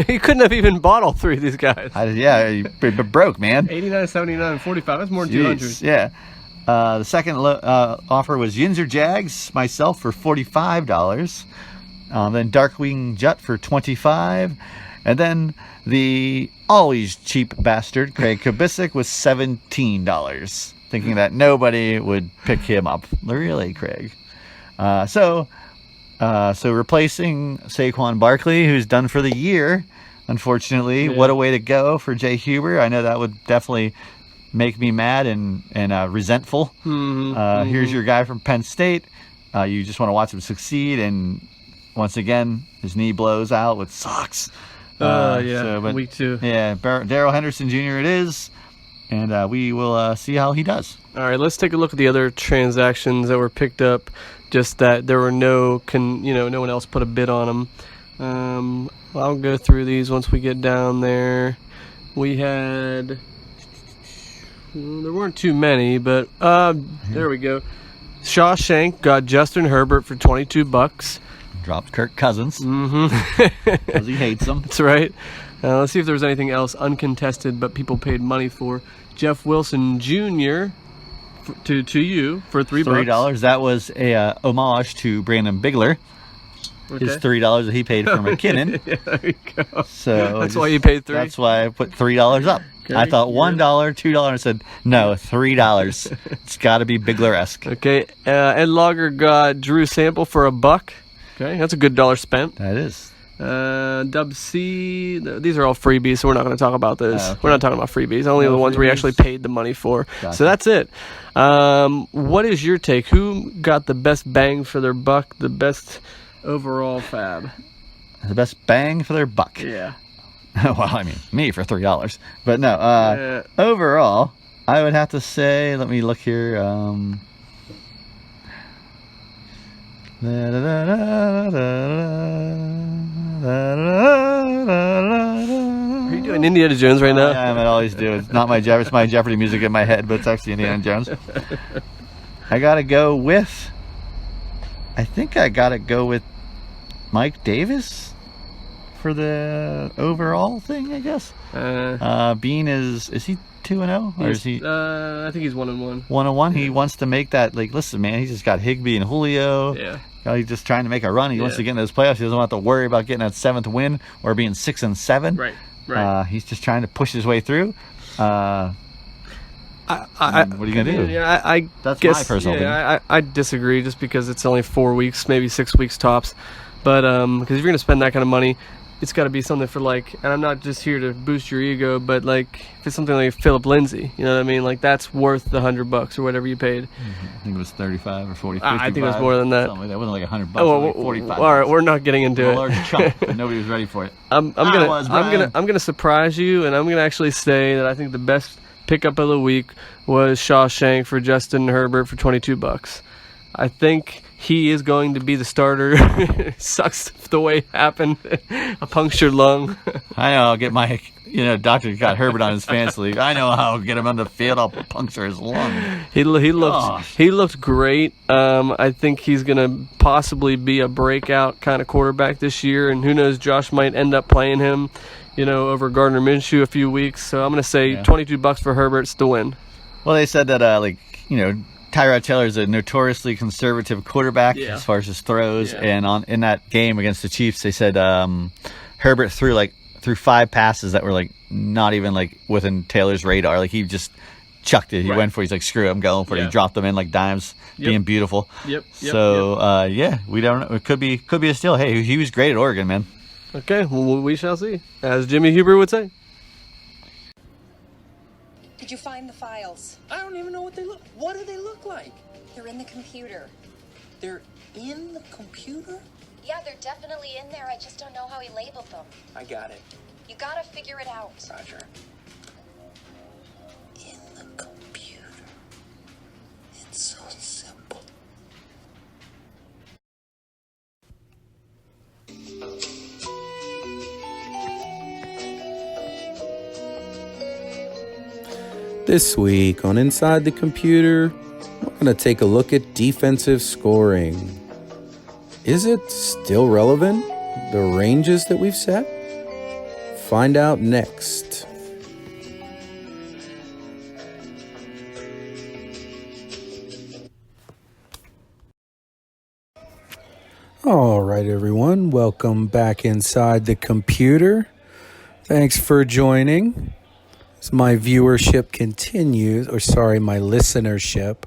Speaker 2: he couldn't have even bought all three of these guys.
Speaker 3: He broke, man.
Speaker 2: 89, 79, and 45. That's more than 200.
Speaker 3: Jeez, yeah. The second offer was Yinzer Jags, myself, for $45. Then Darkwing Jut for $25. And then the always cheap bastard, Craig Kubisic, was $17, thinking that nobody would pick him up. Really, Craig? So replacing Saquon Barkley, who's done for the year, unfortunately.
Speaker 2: Yeah.
Speaker 3: What a way to go for Jay Huber. I know that would definitely make me mad and resentful. Here's your guy from Penn State. You just want to watch him succeed, and once again, his knee blows out with socks.
Speaker 2: Week 2.
Speaker 3: Yeah, Darrell Henderson Jr. it is, and we will see how he does.
Speaker 2: All right, let's take a look at the other transactions that were picked up. Just that there were no one else put a bid on them. I'll go through these once we get down there. We had there weren't too many, but there we go. Shawshank got Justin Herbert for $22.
Speaker 3: Dropped Kirk Cousins because he hates him.
Speaker 2: That's right. Let's see if there was anything else uncontested, but people paid money for. Jeff Wilson Jr. To you for $3.
Speaker 3: $3. That was a homage to Brandon Bigler.
Speaker 2: Okay.
Speaker 3: His $3 that he paid for McKinnon.
Speaker 2: Yeah, there you go.
Speaker 3: So
Speaker 2: That's why you paid $3.
Speaker 3: That's why I put $3 up.
Speaker 2: Okay,
Speaker 3: I thought
Speaker 2: good.
Speaker 3: $1, $2. I said no, $3. It's got to be Bigler-esque.
Speaker 2: Okay, Ed Logger got Drew Sample for $1. Okay, that's a good dollar spent.
Speaker 3: That is.
Speaker 2: Dub C, these are all freebies, so we're not going to talk about those.
Speaker 3: Okay.
Speaker 2: We're not talking about freebies, only
Speaker 3: No
Speaker 2: the ones we
Speaker 3: freebies.
Speaker 2: actually paid the money for.
Speaker 3: Gotcha.
Speaker 2: So that's it. What is your take? Who got the best bang for their buck, the best overall fab?
Speaker 3: The best bang for their buck.
Speaker 2: Yeah.
Speaker 3: Well, I mean, me for $3. But no, overall, I would have to say, let me look here.
Speaker 2: Are you doing Indiana Jones right now?
Speaker 3: I am. I always do. It's not my Jeopardy. It's my Jeopardy music in my head, but it's actually Indiana Jones. I gotta go with. I think I gotta go with Mike Davis for the overall thing. I guess. Bean is he 2-0 or is he
Speaker 2: I think he's 1-1.
Speaker 3: 1-1? He wants to make that. Like, listen, man, he's just got Higbee and Julio.
Speaker 2: Yeah.
Speaker 3: He's just trying to make a run. He wants
Speaker 2: Yeah.
Speaker 3: to get in those playoffs. He doesn't want to worry about getting that 7th win or being 6-7.
Speaker 2: Right.
Speaker 3: He's just trying to push his way through. What are you gonna do?
Speaker 2: Yeah, I
Speaker 3: That's
Speaker 2: guess,
Speaker 3: my personal opinion.
Speaker 2: I disagree just because it's only 4 weeks, maybe 6 weeks tops. But because if you're gonna spend that kind of money, it's got to be something for like, and I'm not just here to boost your ego, but like if it's something like Philip Lindsay, you know what I mean? Like that's worth the $100 or whatever you paid.
Speaker 3: I think it was 35 or 40.
Speaker 2: I think it was more than that.
Speaker 3: Something like that. It wasn't like $100.
Speaker 2: Oh, well,
Speaker 3: Like 45.
Speaker 2: all right, we're not getting into
Speaker 3: a
Speaker 2: it.
Speaker 3: large chunk, but nobody was ready for it.
Speaker 2: I'm gonna surprise you, and I'm gonna actually say that I think the best pickup of the week was Shawshank for Justin Herbert for $22. I think he is going to be the starter. Sucks the way it happened. A punctured lung.
Speaker 3: I know. I'll get my, doctor got Herbert on his fantasy league. I know how I'll get him on the field. I'll puncture his lung.
Speaker 2: He looked great. I think he's gonna possibly be a breakout kind of quarterback this year, and who knows, Josh might end up playing him, over Gardner Minshew a few weeks. So I'm gonna say $22 for Herbert's the win.
Speaker 3: Well, they said that Tyrod Taylor is a notoriously conservative quarterback as far as his throws.
Speaker 2: Yeah.
Speaker 3: And in that game against the Chiefs, they said Herbert threw 5 passes that were like not even like within Taylor's radar. Like he just chucked it. He went for it. He's like, screw it, I'm going for it.
Speaker 2: Yeah.
Speaker 3: He dropped them in like dimes, being beautiful. So we don't know. It could be a steal. Hey, he was great at Oregon, man.
Speaker 2: Okay, well, we shall see. As Jimmy Huber would say.
Speaker 6: Did you find the files?
Speaker 7: I don't even know what they look. What do they look like?
Speaker 6: They're in the computer.
Speaker 7: They're in the computer?
Speaker 6: Yeah, they're definitely in there. I just don't know how he labeled them.
Speaker 7: I got it.
Speaker 6: You gotta figure it out.
Speaker 7: Roger. In the computer. It's so simple.
Speaker 8: This week on Inside the Computer, we're going to take a look at defensive scoring. Is it still relevant, the ranges that we've set? Find out next. All right, everyone, welcome back Inside the Computer. Thanks for joining. As my viewership continues, my listenership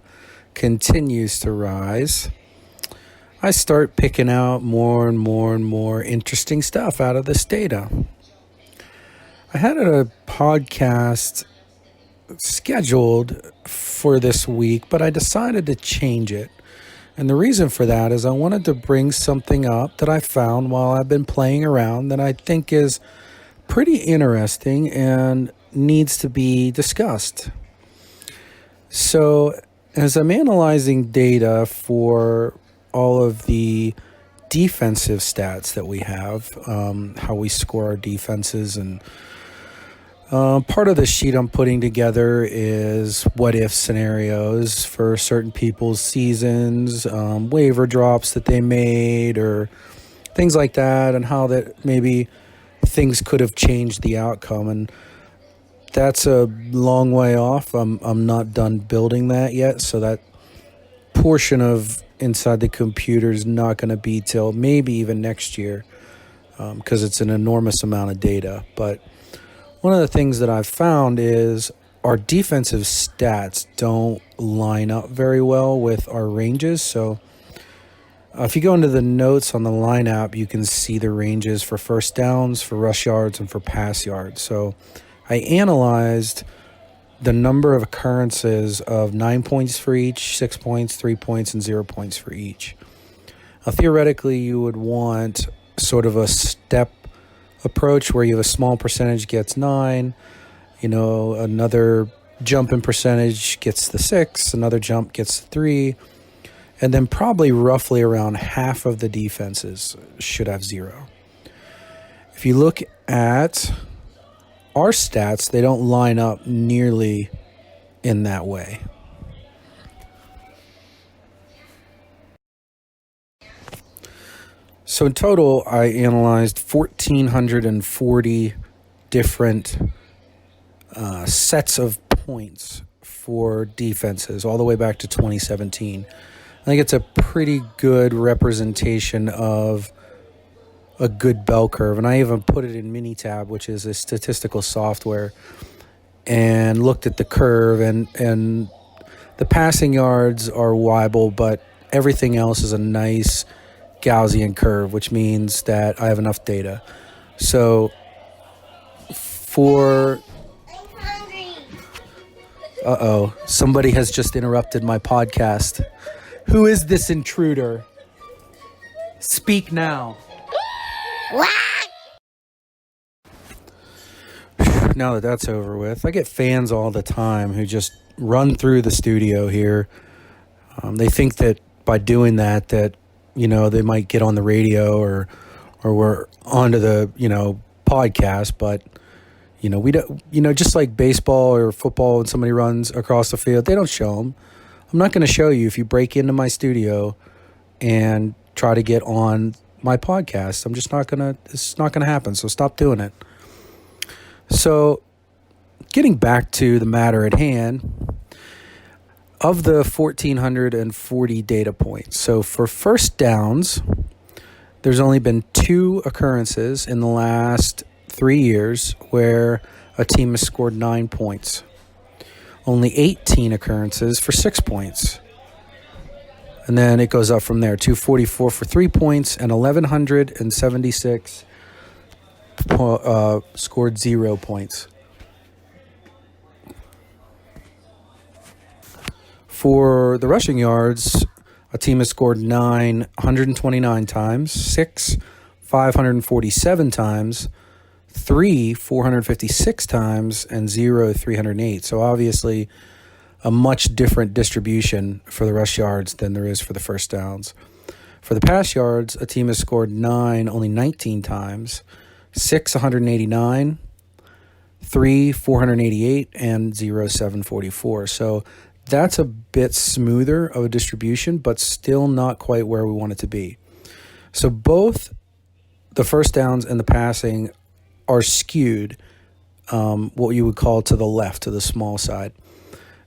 Speaker 8: continues to rise, I start picking out more and more interesting stuff out of this data. I had a podcast scheduled for this week, but I decided to change it. And the reason for that is I wanted to bring something up that I found while I've been playing around that I think is pretty interesting and needs to be discussed. So as I'm analyzing data for all of the defensive stats that we have, how we score our defenses, and part of the sheet I'm putting together is what if scenarios for certain people's seasons, waiver drops that they made, or things like that, and how that maybe things could have changed the outcome. And that's a long way off. I'm not done building that yet, so that portion of Inside the Computer is not going to be till maybe even next year, because it's an enormous amount of data. But one of the things that I've found is our defensive stats don't line up very well with our ranges. So if you go into the notes on the line app, you can see the ranges for first downs, for rush yards, and for pass yards. So I analyzed the number of occurrences of 9 points for each, 6 points, 3 points, and 0 points for each. Now, theoretically, you would want sort of a step approach where you have a small percentage gets 9, another jump in percentage gets the 6, another jump gets the 3, and then probably roughly around half of the defenses should have 0. If you look at our stats, they don't line up nearly in that way. So in total, I analyzed 1,440 different sets of points for defenses all the way back to 2017. I think it's a pretty good representation of a good bell curve. And I even put it in Minitab, which is a statistical software, and looked at the curve, and the passing yards are wideable, but everything else is a nice Gaussian curve, which means that I have enough data. So for... somebody has just interrupted my podcast. Who is this intruder? Speak now. Now that that's over with, I get fans all the time who just run through the studio here. They think that by doing that they might get on the radio or we're onto the podcast, but we don't. Just like baseball or football, when somebody runs across the field, they don't show them. I'm not going to show you if you break into my studio and try to get on my podcast. It's not gonna happen. So stop doing it. So getting back to the matter at hand, of the 1,440 data points. So for first downs, there's only been 2 occurrences in the last 3 years where a team has scored 9 points. Only 18 occurrences for 6 points. And then it goes up from there. 244 for 3 points and 1,176 scored 0 points. For the rushing yards, a team has scored 9, 129 times, 6, 547 times, 3, 456 times, and 0, 308. So obviously a much different distribution for the rush yards than there is for the first downs. For the pass yards, a team has scored 9 only 19 times, 6, 189, 3, 488, and 0, 744. So that's a bit smoother of a distribution, but still not quite where we want it to be. So both the first downs and the passing are skewed, what you would call to the left, to the small side.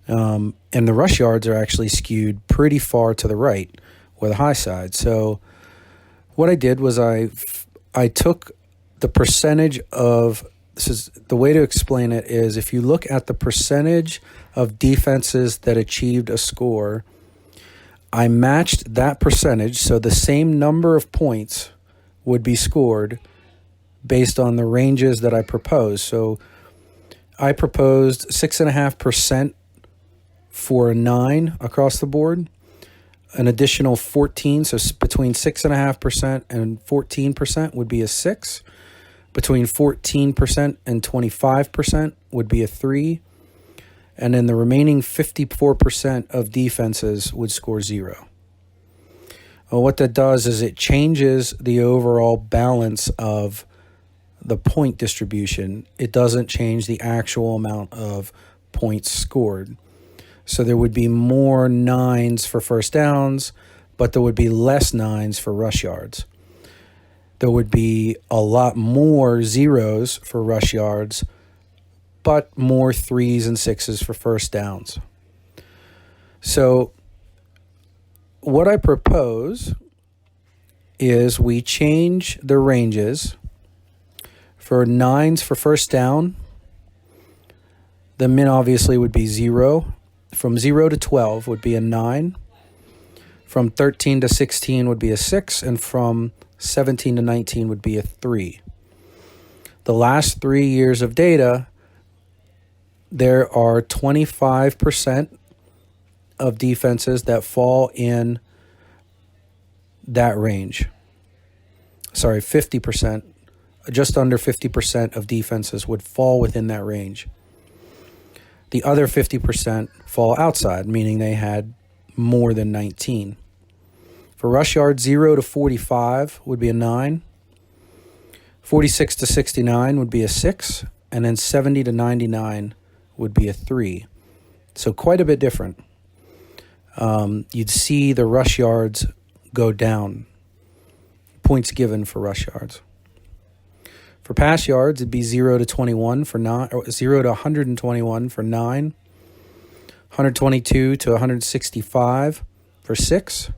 Speaker 8: And the rush yards are actually skewed pretty far to the right, or the high side. So what I did was I took the percentage of, this is the way to explain it is, if you look at the percentage of defenses that achieved a score, I matched that percentage, so the same number of points would be scored based on the ranges that I proposed. So I proposed 6.5% for a 9 across the board, an additional 14, so between 6.5% and 14% would be a 6. Between 14% and 25% would be a 3. And then the remaining 54% of defenses would score 0. Well, what that does is it changes the overall balance of the point distribution. It doesn't change the actual amount of points scored. So there would be more 9s for first downs, but there would be less 9s for rush yards. There would be a lot more 0s for rush yards, but more 3s and 6s for first downs. So what I propose is we change the ranges. For 9s for first down, the min obviously would be 0. From 0 to 12 would be a 9. From 13 to 16 would be a 6. And from 17 to 19 would be a 3. The last 3 years of data, there are 25% of defenses that fall in that range. Sorry, 50%. Just under 50% of defenses would fall within that range. The other 50% fall outside, meaning they had more than 19. For rush yards, 0 to 45 would be a 9. 46 to 69 would be a 6. And then 70 to 99 would be a 3. So quite a bit different. You'd see the rush yards go down. Points given for rush yards. For pass yards, it'd be 0 to 21 for 9, or 0 to 121 for 9, 122 to 165 for 6,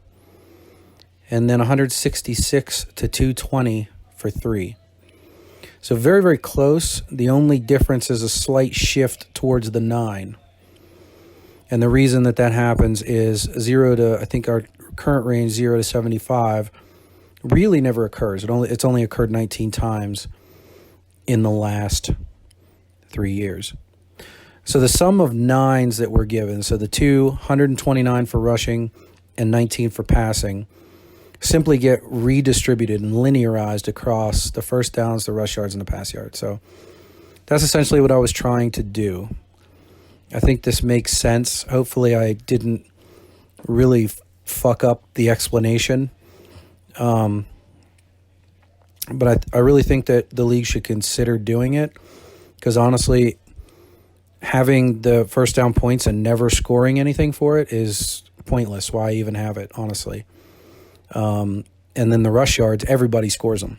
Speaker 8: and then 166 to 220 for 3. So very, very close. The only difference is a slight shift towards the 9. And the reason that happens is 0 to, I think our current range, 0 to 75, really never occurs. It's only occurred 19 times in the last 3 years. So the sum of 9s that we're given, so the 129 for rushing and 19 for passing, simply get redistributed and linearized across the first downs, the rush yards, and the pass yards. So that's essentially what I was trying to do. I think this makes sense. Hopefully I didn't really fuck up the explanation. But I really think that the league should consider doing it, because honestly, having the first down points and never scoring anything for it is pointless. Why even have it, honestly? And then the rush yards, everybody scores them.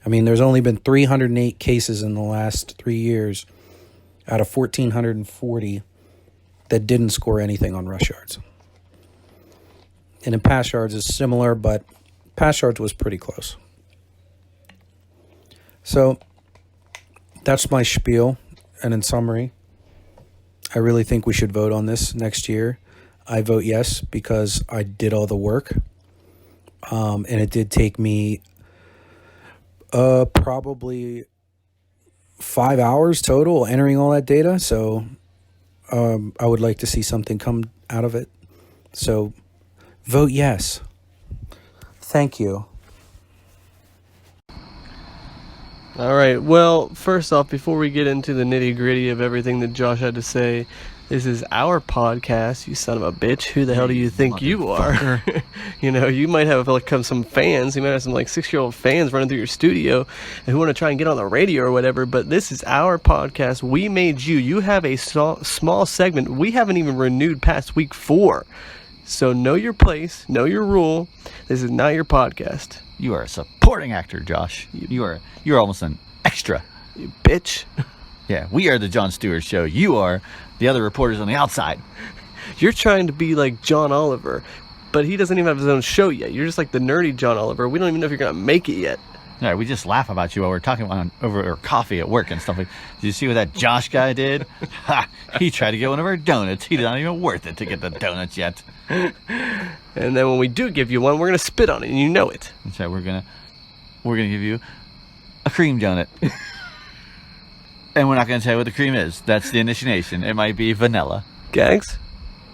Speaker 8: I mean, there's only been 308 cases in the last 3 years out of 1,440 that didn't score anything on rush yards. And in pass yards is similar, but pass yards was pretty close. So that's my spiel. And in summary, I really think we should vote on this next year. I vote yes because I did all the work. And it did take me probably 5 hours total entering all that data. So I would like to see something come out of it. So vote yes. Thank you.
Speaker 2: All right. Well, first off, before we get into the nitty-gritty of everything that Josh had to say, this is our podcast, you son of a bitch. Who the hell do you think you are? You know, you might have like some fans. You might have some like 6-year-old fans running through your studio and who want to try and get on the radio or whatever. But this is our podcast. We made you. You have a small segment. We haven't even renewed past week 4. So know your place. Know your rule. This is not your podcast.
Speaker 3: You are a supporting actor, Josh. You're almost an extra.
Speaker 2: You bitch.
Speaker 3: Yeah, we are the Jon Stewart Show. You are the other reporters on the outside.
Speaker 2: You're trying to be like John Oliver, but he doesn't even have his own show yet. You're just like the nerdy John Oliver. We don't even know if you're going to make it yet.
Speaker 3: Yeah, we just laugh about you while we're talking over coffee at work and stuff like. Did you see what that Josh guy did? Ha! He tried to get one of our donuts. He's not even worth it to get the donuts yet.
Speaker 2: And then when we do give you one, we're going to spit on it, and you know it.
Speaker 3: That's right. We're gonna give you a cream donut. And we're not going to tell you what the cream is. That's the initiation. It might be vanilla.
Speaker 2: Gags?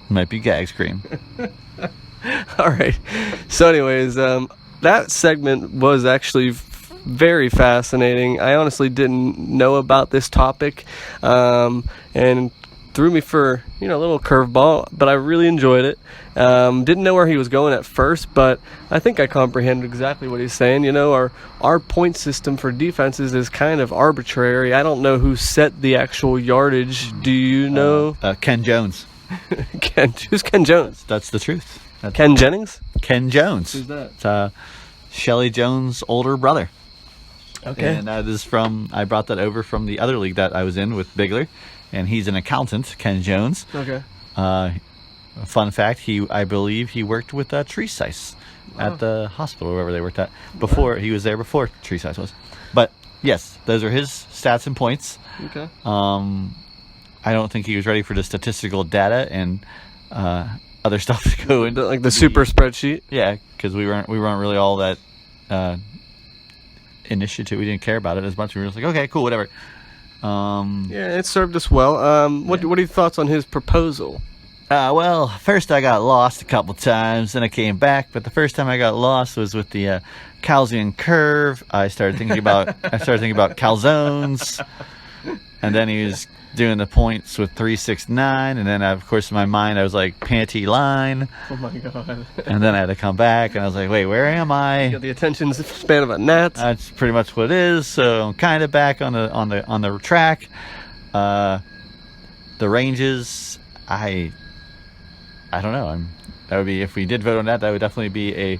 Speaker 3: It might be Gags cream.
Speaker 2: All right. So anyways, that segment was actually very fascinating. I honestly didn't know about this topic, and threw me for a little curveball, but I really enjoyed it. Didn't know where he was going at first, but I think I comprehended exactly what he's saying. Our point system for defenses is kind of arbitrary. I don't know who set the actual yardage. Do you know?
Speaker 3: Ken Jones.
Speaker 2: Who's Ken Jones?
Speaker 3: That's the truth.
Speaker 2: Ken Jennings?
Speaker 3: Ken Jones.
Speaker 2: Who's that?
Speaker 3: It's Shelley Jones' older brother.
Speaker 2: Okay.
Speaker 3: And that is I brought that over from the other league that I was in with Bigler, and he's an accountant, Ken Jones.
Speaker 2: Okay.
Speaker 3: Fun fact, I believe he worked with Tree Size at the hospital, wherever they worked at. He was there before Tree Size was. But yes, those are his stats and points.
Speaker 2: Okay.
Speaker 3: I don't think he was ready for the statistical data and other stuff to go into,
Speaker 2: like the super spreadsheet.
Speaker 3: Yeah, because we weren't really all that initiative. We didn't care about it as much. We were just like, okay, cool, whatever.
Speaker 2: Yeah, it served us well. What are your thoughts on his proposal?
Speaker 3: Well, first I got lost a couple times, then I came back. But the first time I got lost was with the Calzian curve. I started thinking about calzones, and then he was doing the points with 369, and then of course in my mind I was like panty line.
Speaker 2: Oh my god!
Speaker 3: And then I had to come back, and I was like, wait, where am I?
Speaker 2: You got the attention span of a gnat.
Speaker 3: That's pretty much what it is. So I'm kind of back on the track. The ranges, I don't know. That would be, if we did vote on that would definitely be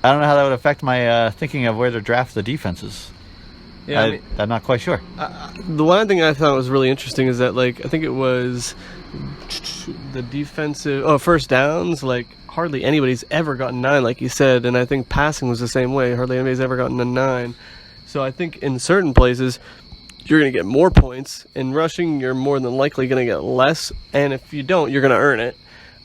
Speaker 3: I don't know how that would affect my thinking of where to draft the defenses.
Speaker 2: Yeah,
Speaker 3: I'm not quite sure.
Speaker 2: The one thing I thought was really interesting is that, I think it was the defensive first downs. Hardly anybody's ever gotten 9, like you said, and I think passing was the same way. Hardly anybody's ever gotten a 9. So I think in certain places you're going to get more points. In rushing, you're more than likely going to get less, and if you don't, you're going to earn it.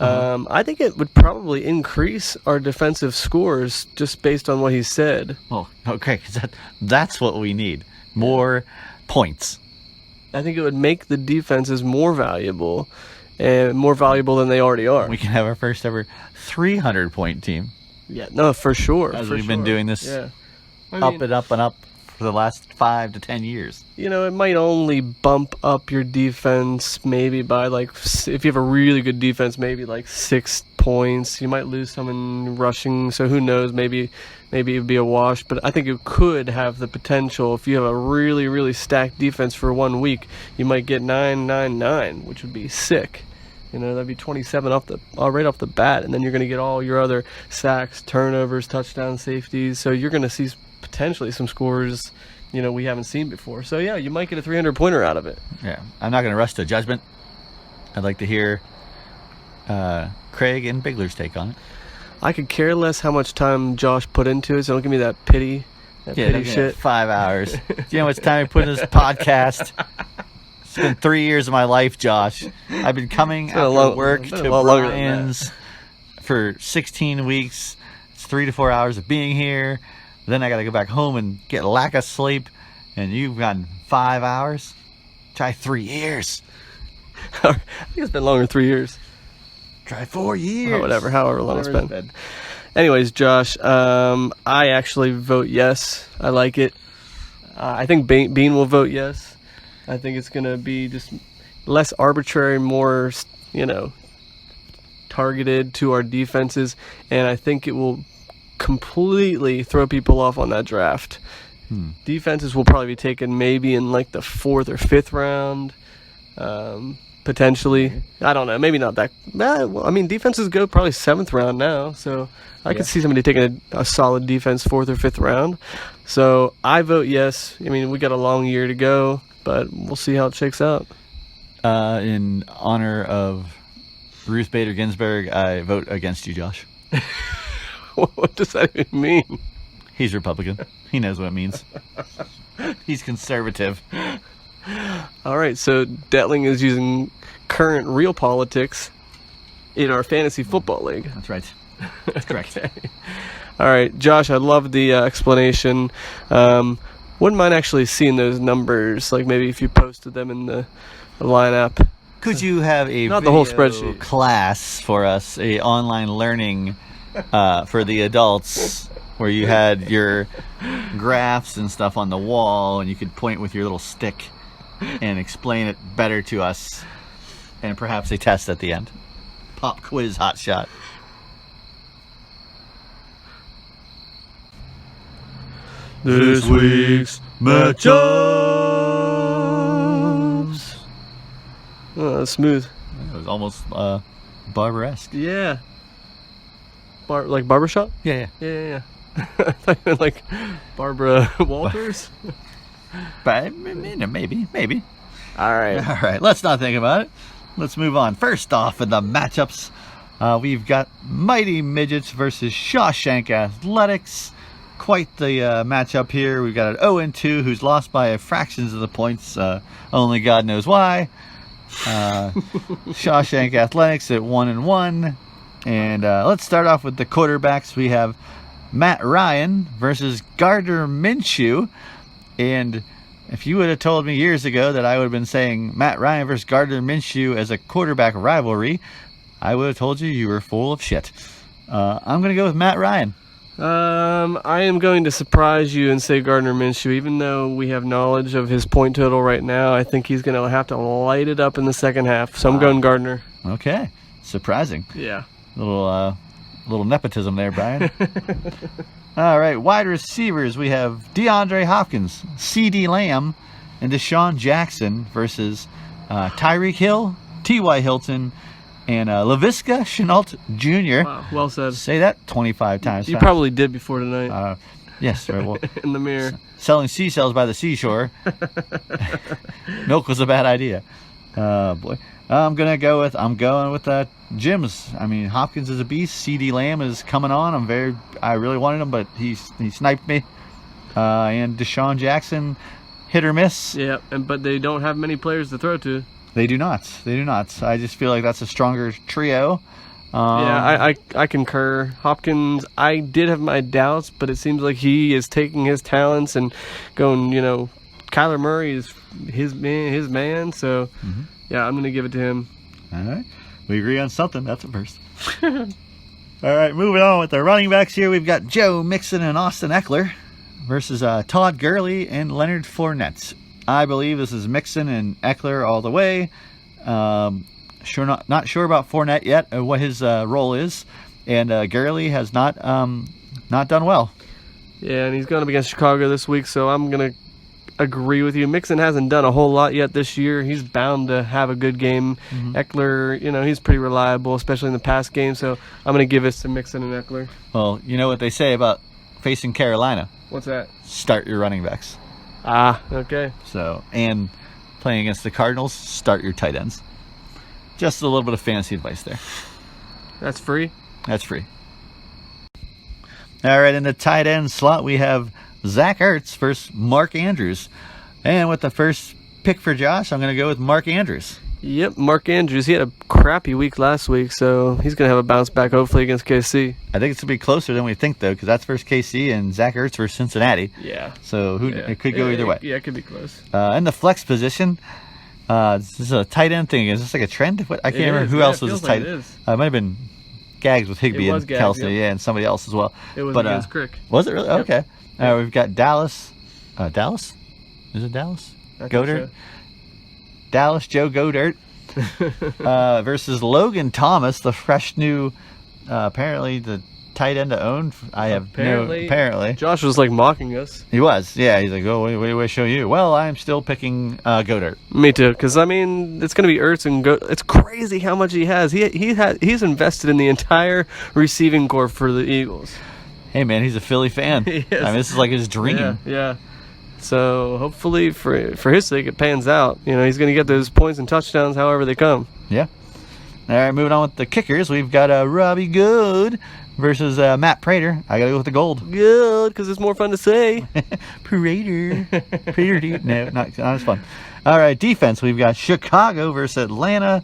Speaker 2: I think it would probably increase our defensive scores just based on what he said.
Speaker 3: Oh, okay, because that's what we need. More points.
Speaker 2: I think it would make the defenses more valuable, and more valuable than they already are.
Speaker 3: We can have our first ever 300-point team.
Speaker 2: Yeah, no, for sure.
Speaker 3: As we've been doing this
Speaker 2: up
Speaker 3: and up and up for the last 5 to 10 years.
Speaker 2: It might only bump up your defense maybe by if you have a really good defense, maybe 6 points. You might lose some in rushing, so who knows? Maybe it would be a wash. But I think it could have the potential. If you have a really, really stacked defense for 1 week, you might get 999, which would be sick. That'd be 27 right off the bat, and then you're going to get all your other sacks, turnovers, touchdowns, safeties. So you're going to see potentially some scores we haven't seen before. So yeah, you might get a 300-pointer out of it.
Speaker 3: Yeah, I'm not going to rush to judgment. I'd like to hear Craig and Bigler's take on it.
Speaker 2: I could care less how much time Josh put into it, so don't give me that pity
Speaker 3: Don't get
Speaker 2: shit.
Speaker 3: 5 hours. Do you know how much time I put in this podcast? It's been 3 years of my life, Josh. I've been coming after work to Brian's for 16 weeks. It's 3 to 4 hours of being here. Then I got to go back home and get lack of sleep. And you've gotten 5 hours? Try 3 years.
Speaker 2: I think it's been longer than 3 years.
Speaker 3: Try 4 years.
Speaker 2: Or whatever, however long it's been. Anyways, Josh, I actually vote yes. I like it. I think Bean will vote yes. I think it's going to be just less arbitrary, more, targeted to our defenses. And I think it will completely throw people off on that draft. Defenses will probably be taken maybe in like the 4th or 5th round. Potentially. I don't know. Maybe not that. Well, I mean, defenses go probably 7th round now. So I could see somebody taking a solid defense 4th or 5th round. So I vote yes. I mean, we got a long year to go, but we'll see how it shakes out.
Speaker 3: In honor of Ruth Bader Ginsburg, I vote against you, Josh.
Speaker 2: What does that even mean?
Speaker 3: He's Republican. He knows what it means. He's conservative.
Speaker 2: All right, so Detling is using current real politics in our fantasy football league.
Speaker 3: That's right. That's correct.
Speaker 2: Okay. All right, Josh, I love the explanation. Wouldn't mind actually seeing those numbers, like maybe if you posted them in the lineup.
Speaker 3: Could you have a
Speaker 2: Not the whole spreadsheet
Speaker 3: class for us, a online learning for the adults, where you had your graphs and stuff on the wall, and you could point with your little stick and explain it better to us, and perhaps a test at the end. Pop quiz hot shot.
Speaker 2: This week's matchups. Oh, that's smooth.
Speaker 3: It was almost barber-esque.
Speaker 2: Yeah. Like barbershop?
Speaker 3: Yeah.
Speaker 2: Yeah. I thought you meant like Barbara Walters.
Speaker 3: But maybe.
Speaker 2: All right.
Speaker 3: All right, let's not think about it. Let's move on. First off, in the matchups, we've got Mighty Midgets versus Shawshank Athletics. Quite the matchup here. We've got an 0-2 who's lost by fractions of the points. Only God knows why. Shawshank Athletics at 1-1. And let's start off with the quarterbacks. We have Matt Ryan versus Gardner Minshew. And if you would have told me years ago that I would have been saying Matt Ryan versus Gardner Minshew as a quarterback rivalry, I would have told you were full of shit. I'm going to go with Matt Ryan.
Speaker 2: I am going to surprise you and say Gardner Minshew. Even though we have knowledge of his point total right now, I think he's going to have to light it up in the second half. So I'm going Gardner.
Speaker 3: Okay. Surprising.
Speaker 2: Yeah.
Speaker 3: Little nepotism there, Brian. All right, wide receivers. We have DeAndre Hopkins, C.D. Lamb, and Deshaun Jackson versus Tyreek Hill, T.Y. Hilton, and Laviska Shenault Jr.
Speaker 2: Wow, well said.
Speaker 3: Say that 25 times.
Speaker 2: You
Speaker 3: fast.
Speaker 2: probably did before tonight.
Speaker 3: Yes, right, well,
Speaker 2: in the mirror.
Speaker 3: selling seashells by the seashore. Milk was a bad idea. Boy. I'm going with Jim's. I mean, Hopkins is a beast. C.D. Lamb is coming on. I really wanted him, but he sniped me. And Deshaun Jackson, hit or miss.
Speaker 2: Yeah, but they don't have many players to throw to.
Speaker 3: They do not. I just feel like that's a stronger trio.
Speaker 2: Yeah, I concur. Hopkins, I did have my doubts, but it seems like he is taking his talents and going, Kyler Murray is his man. So, yeah, I'm going to give it to him.
Speaker 3: All right. We agree on something. That's a first. All right, moving on with the running backs here. We've got Joe Mixon and Austin Eckler versus Todd Gurley and Leonard Fournette. I believe this is Mixon and Eckler all the way. Not sure about Fournette yet, what his role is. And Gurley has not done well. Yeah,
Speaker 2: and he's going up against Chicago this week, so I'm going to agree with you. Mixon hasn't done a whole lot yet this year. He's bound to have a good game. Eckler, he's pretty reliable, especially in the past game, so I'm going to give it to Mixon and Eckler.
Speaker 3: Well, you know what they say about facing Carolina?
Speaker 2: What's that?
Speaker 3: Start your running backs.
Speaker 2: Ah, okay.
Speaker 3: So, and playing against the Cardinals, start your tight ends. Just a little bit of fantasy advice there.
Speaker 2: That's free.
Speaker 3: That's free. All right, in the tight end slot, we have Zach Ertz versus Mark Andrews. And with the first pick for Josh, I'm going to go with Mark Andrews.
Speaker 2: Yep, Mark Andrews. He had a crappy week last week, so he's going to have a bounce back hopefully against KC.
Speaker 3: I think it's going to be closer than we think, though, because that's versus KC and Zach Ertz versus Cincinnati.
Speaker 2: Yeah.
Speaker 3: So it could go either way.
Speaker 2: Yeah, it could be close.
Speaker 3: In the flex position, this is a tight end thing. Is this like a trend? I can't remember who else was this tight end. It might have been Gags with Higbee and
Speaker 2: Gags,
Speaker 3: Kelsey,
Speaker 2: yep.
Speaker 3: and somebody else as well.
Speaker 2: It was
Speaker 3: but,
Speaker 2: against Crick.
Speaker 3: Was it really?
Speaker 2: Yep.
Speaker 3: Okay. We've got Dallas. Dallas? Is it Dallas? Godert?
Speaker 2: So.
Speaker 3: Dallas Joe Godert versus Logan Thomas, the fresh new, apparently the tight end to own. Apparently.
Speaker 2: Josh was like mocking us.
Speaker 3: He was. Yeah, he's like, oh, what do I show you? Well, I'm still picking Godert.
Speaker 2: Me too, because I mean it's going to be Ertz and It's crazy how much he has. He's invested in the entire receiving corps for the Eagles.
Speaker 3: Hey man, he's a Philly fan.
Speaker 2: He is.
Speaker 3: I mean, this is like his dream.
Speaker 2: Yeah. So hopefully for his sake it pans out. You know, he's going to get those points and touchdowns however they come.
Speaker 3: Yeah. All right, moving on with the kickers, we've got Robbie Good versus Matt Prater. I got to go with the gold.
Speaker 2: Good, because it's more fun to say.
Speaker 3: Prater. Prater, dude. No, not as fun. All right, defense, we've got Chicago versus Atlanta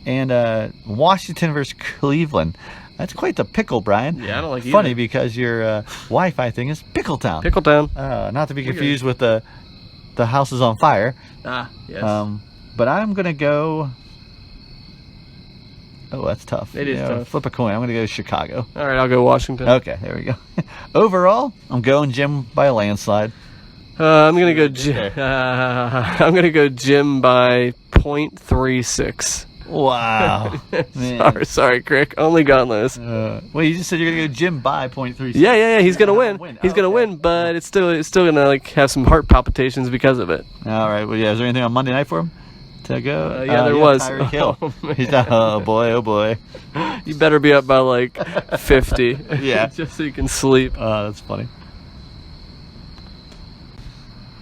Speaker 3: and Washington versus Cleveland. That's quite the pickle, Brian.
Speaker 2: Yeah, I don't like
Speaker 3: Funny
Speaker 2: either.
Speaker 3: because your Wi-Fi thing is Pickletown.
Speaker 2: Pickletown.
Speaker 3: Not to be confused with the House is on Fire.
Speaker 2: Ah, yes.
Speaker 3: But I'm going to go... Oh, that's tough.
Speaker 2: It is tough.
Speaker 3: Flip a coin. I'm going to go Chicago.
Speaker 2: All right, I'll go Washington.
Speaker 3: Okay, there we go. Overall, I'm going Jim by a landslide.
Speaker 2: I'm gonna go Jim. I'm gonna go Jim by 0.36.
Speaker 3: Wow. Man.
Speaker 2: Sorry, Crick. Only Gonless.
Speaker 3: Well, you just said you're gonna go Jim by 0.36.
Speaker 2: Yeah. He's gonna win. He's gonna win, but it's still gonna like have some heart palpitations because of it.
Speaker 3: All right. Well, yeah. Is there anything on Monday night for him to go?
Speaker 2: Yeah, there was.
Speaker 3: Tyreek Hill. He's not, oh boy.
Speaker 2: You better be up by like 50.
Speaker 3: Yeah.
Speaker 2: Just so you can sleep.
Speaker 3: That's funny.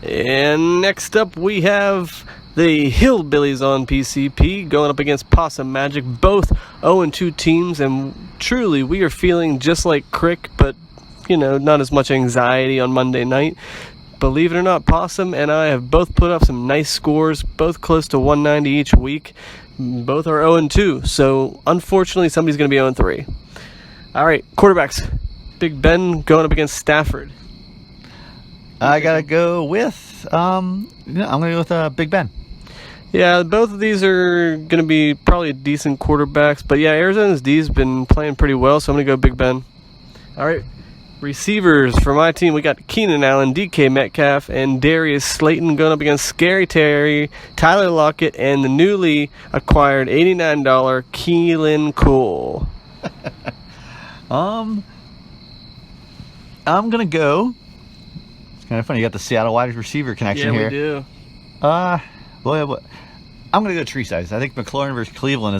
Speaker 2: And next up we have the Hillbillies on PCP going up against Possum Magic, both 0-2 teams, and truly we are feeling just like Crick, but not as much anxiety on Monday night. Believe it or not, Possum and I have both put up some nice scores, both close to 190 each week. Both are 0-2, so unfortunately somebody's going to be 0-3. All right, quarterbacks. Big Ben going up against Stafford.
Speaker 3: I gotta go with I'm gonna go with Big Ben.
Speaker 2: Yeah, both of these are gonna be probably decent quarterbacks, but yeah, Arizona's D's been playing pretty well, so I'm gonna go Big Ben. All right, receivers for my team, we got Keenan Allen, DK Metcalf, and Darius Slayton going up against Scary Terry, Tyler Lockett, and the newly acquired $89 Keelan Cole.
Speaker 3: I'm gonna go. Kind of funny. You got the Seattle wide receiver connection here.
Speaker 2: Yeah, we do.
Speaker 3: Boy, I'm going to go tree size. I think McLaurin versus Cleveland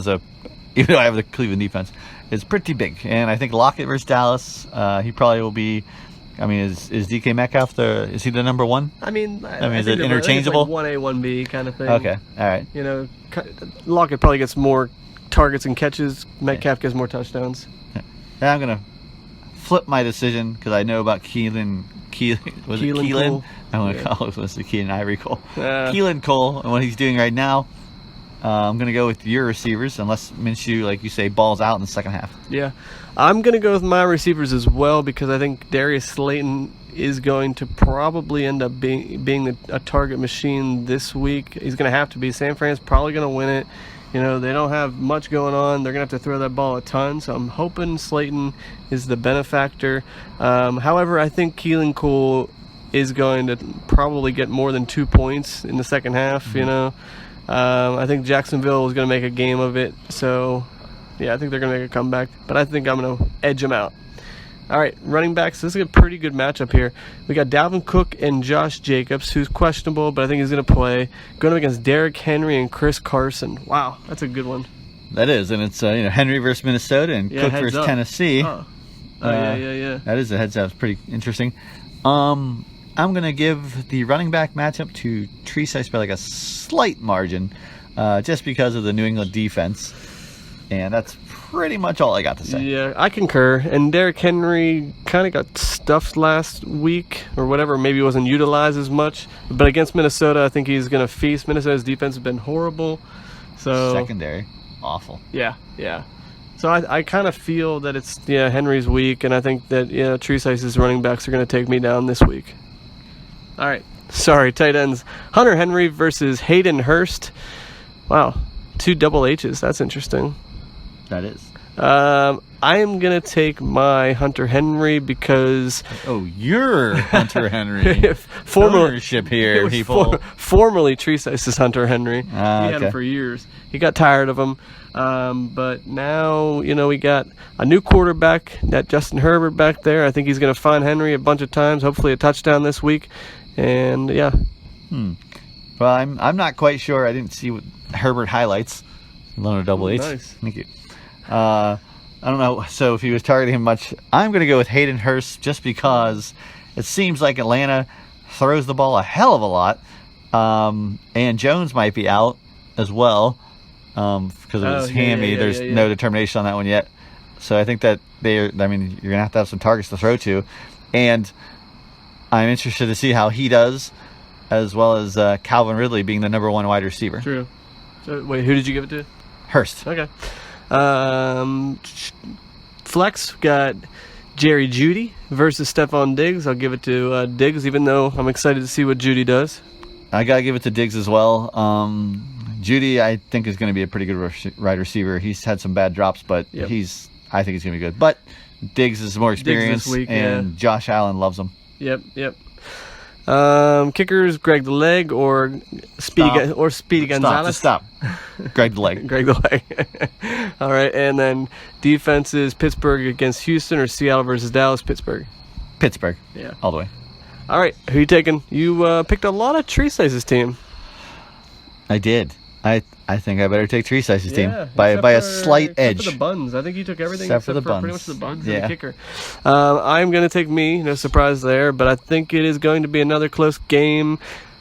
Speaker 3: even though I have the Cleveland defense, is pretty big. And I think Lockett versus Dallas, he probably will be. I mean, is DK Metcalf is he the number one?
Speaker 2: I mean,
Speaker 3: is it interchangeable?
Speaker 2: Like 1A, 1B kind of thing.
Speaker 3: Okay, all right.
Speaker 2: Lockett probably gets more targets and catches. Metcalf gets more touchdowns.
Speaker 3: Yeah, I'm going to flip my decision because I know about Keelan. Was it Keelan?
Speaker 2: Cole.
Speaker 3: I'm going to call it the Keelan Ivory Cole.
Speaker 2: Keelan
Speaker 3: Cole, and what he's doing right now. I'm going to go with your receivers, unless Minshew, like you say, balls out in the second half.
Speaker 2: Yeah. I'm going to go with my receivers as well because I think Darius Slayton is going to probably end up being a target machine this week. He's going to have to be. San Fran's probably going to win it. They don't have much going on. They're going to have to throw that ball a ton. So I'm hoping Slayton is the benefactor. However, I think Keelan Cole is going to probably get more than 2 points in the second half, I think Jacksonville is going to make a game of it. So, yeah, I think they're going to make a comeback. But I think I'm going to edge them out. All right, running backs. This is a pretty good matchup here. We got Dalvin Cook and Josh Jacobs, who's questionable, but I think he's going to play. Going up against Derrick Henry and Chris Carson. Wow, that's a good one.
Speaker 3: That is, and it's Henry versus Minnesota and Cook versus Tennessee.
Speaker 2: Oh, yeah.
Speaker 3: That is a heads up. It's pretty interesting. I'm going to give the running back matchup to Tree Size by like a slight margin. just because of the New England defense. And that's pretty much all I got to say.
Speaker 2: Yeah, I concur. And Derrick Henry kind of got stuffed last week or whatever. Maybe he wasn't utilized as much. But against Minnesota, I think he's going to feast. Minnesota's defense has been horrible. So
Speaker 3: Secondary, awful.
Speaker 2: Yeah. So I kind of feel that it's Henry's week, and I think that Tree Size's running backs are going to take me down this week. All right. Sorry, tight ends. Hunter Henry versus Hayden Hurst. Wow, 2 double H's. That's interesting.
Speaker 3: That is.
Speaker 2: I am going to take my Hunter Henry because...
Speaker 3: Oh, you're Hunter Henry. Ownership here, people.
Speaker 2: Formerly Tree Size's Hunter Henry. He had
Speaker 3: okay.
Speaker 2: him for years. He got tired of him. But now, we got a new quarterback, that Justin Herbert back there. I think he's going to find Henry a bunch of times, hopefully a touchdown this week. And, yeah.
Speaker 3: Well, I'm not quite sure. I didn't see what Herbert highlights. Alone a double H.
Speaker 2: Nice.
Speaker 3: Thank you. I don't know. So if he was targeting him much, I'm going to go with Hayden Hurst just because it seems like Atlanta throws the ball a hell of a lot. And Jones might be out as well because of his hammy. There's no determination on that one yet. So I think that you're going to have some targets to throw to. And I'm interested to see how he does, as well as Calvin Ridley being the number 1 wide receiver.
Speaker 2: True. So, wait, who did you give it to?
Speaker 3: Hurst.
Speaker 2: Okay. Flex got Jerry Jeudy versus Stephon Diggs. I'll give it to Diggs, even though I'm excited to see what Jeudy does.
Speaker 3: I gotta give it to Diggs as well. Jeudy, I think, is going to be a pretty good wide receiver. He's had some bad drops, but I think he's going to be good. But Diggs is more experienced, and Josh Allen loves him.
Speaker 2: Yep. Kickers, Greg the Leg or Speedy Gonzalez.
Speaker 3: Stop. Greg the Leg.
Speaker 2: Greg the Leg. All right, and then defenses: Pittsburgh against Houston or Seattle versus Dallas. Pittsburgh.
Speaker 3: Yeah. All the way.
Speaker 2: All right, who you taking? You picked a lot of Tree Size's team.
Speaker 3: I did. I think I better take Tree Size's team by a slight edge.
Speaker 2: Except for the buns. I think you took everything
Speaker 3: except for
Speaker 2: pretty much the buns and the kicker. I'm going to take me. No surprise there, but I think it is going to be another close game.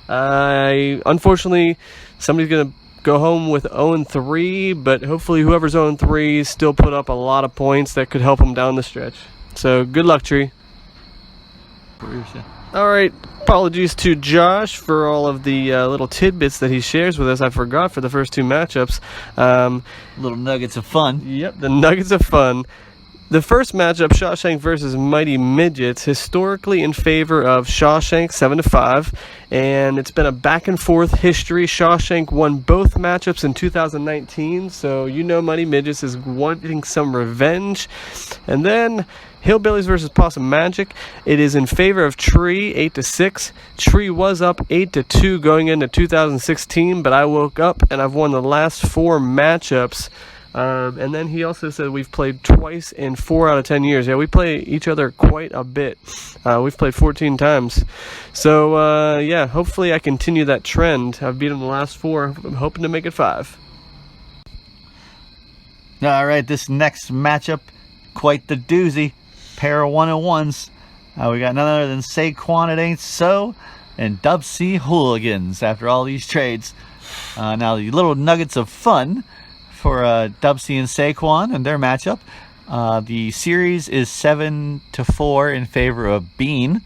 Speaker 2: Unfortunately, somebody's going to go home with 0-3, but hopefully whoever's 0-3 still put up a lot of points that could help them down the stretch. So good luck, Tree. All right. Apologies to Josh for all of the little tidbits that he shares with us. I forgot for the first 2 matchups.
Speaker 3: Little nuggets of fun.
Speaker 2: Yep, the nuggets of fun. The first matchup, Shawshank versus Mighty Midgets, historically in favor of Shawshank 7-5, and it's been a back-and-forth history. Shawshank won both matchups in 2019, so Mighty Midgets is wanting some revenge. And then Hillbillies versus Possum Magic. It is in favor of Tree 8-6. Tree was up 8-2 going into 2016, but I woke up and I've won the last 4 matchups. And then he also said we've played twice in 4 out of 10 years. Yeah, we play each other quite a bit. We've played 14 times. So, hopefully I continue that trend. I've beaten the last 4. I'm hoping to make it 5.
Speaker 3: All right, this next matchup, quite the doozy. Pair of 101s. We got none other than Saquon It Ain't So and Dub C Hooligans after all these trades. Now, the little nuggets of fun for Dub C and Saquon and their matchup. The series is 7-4 in favor of Bean.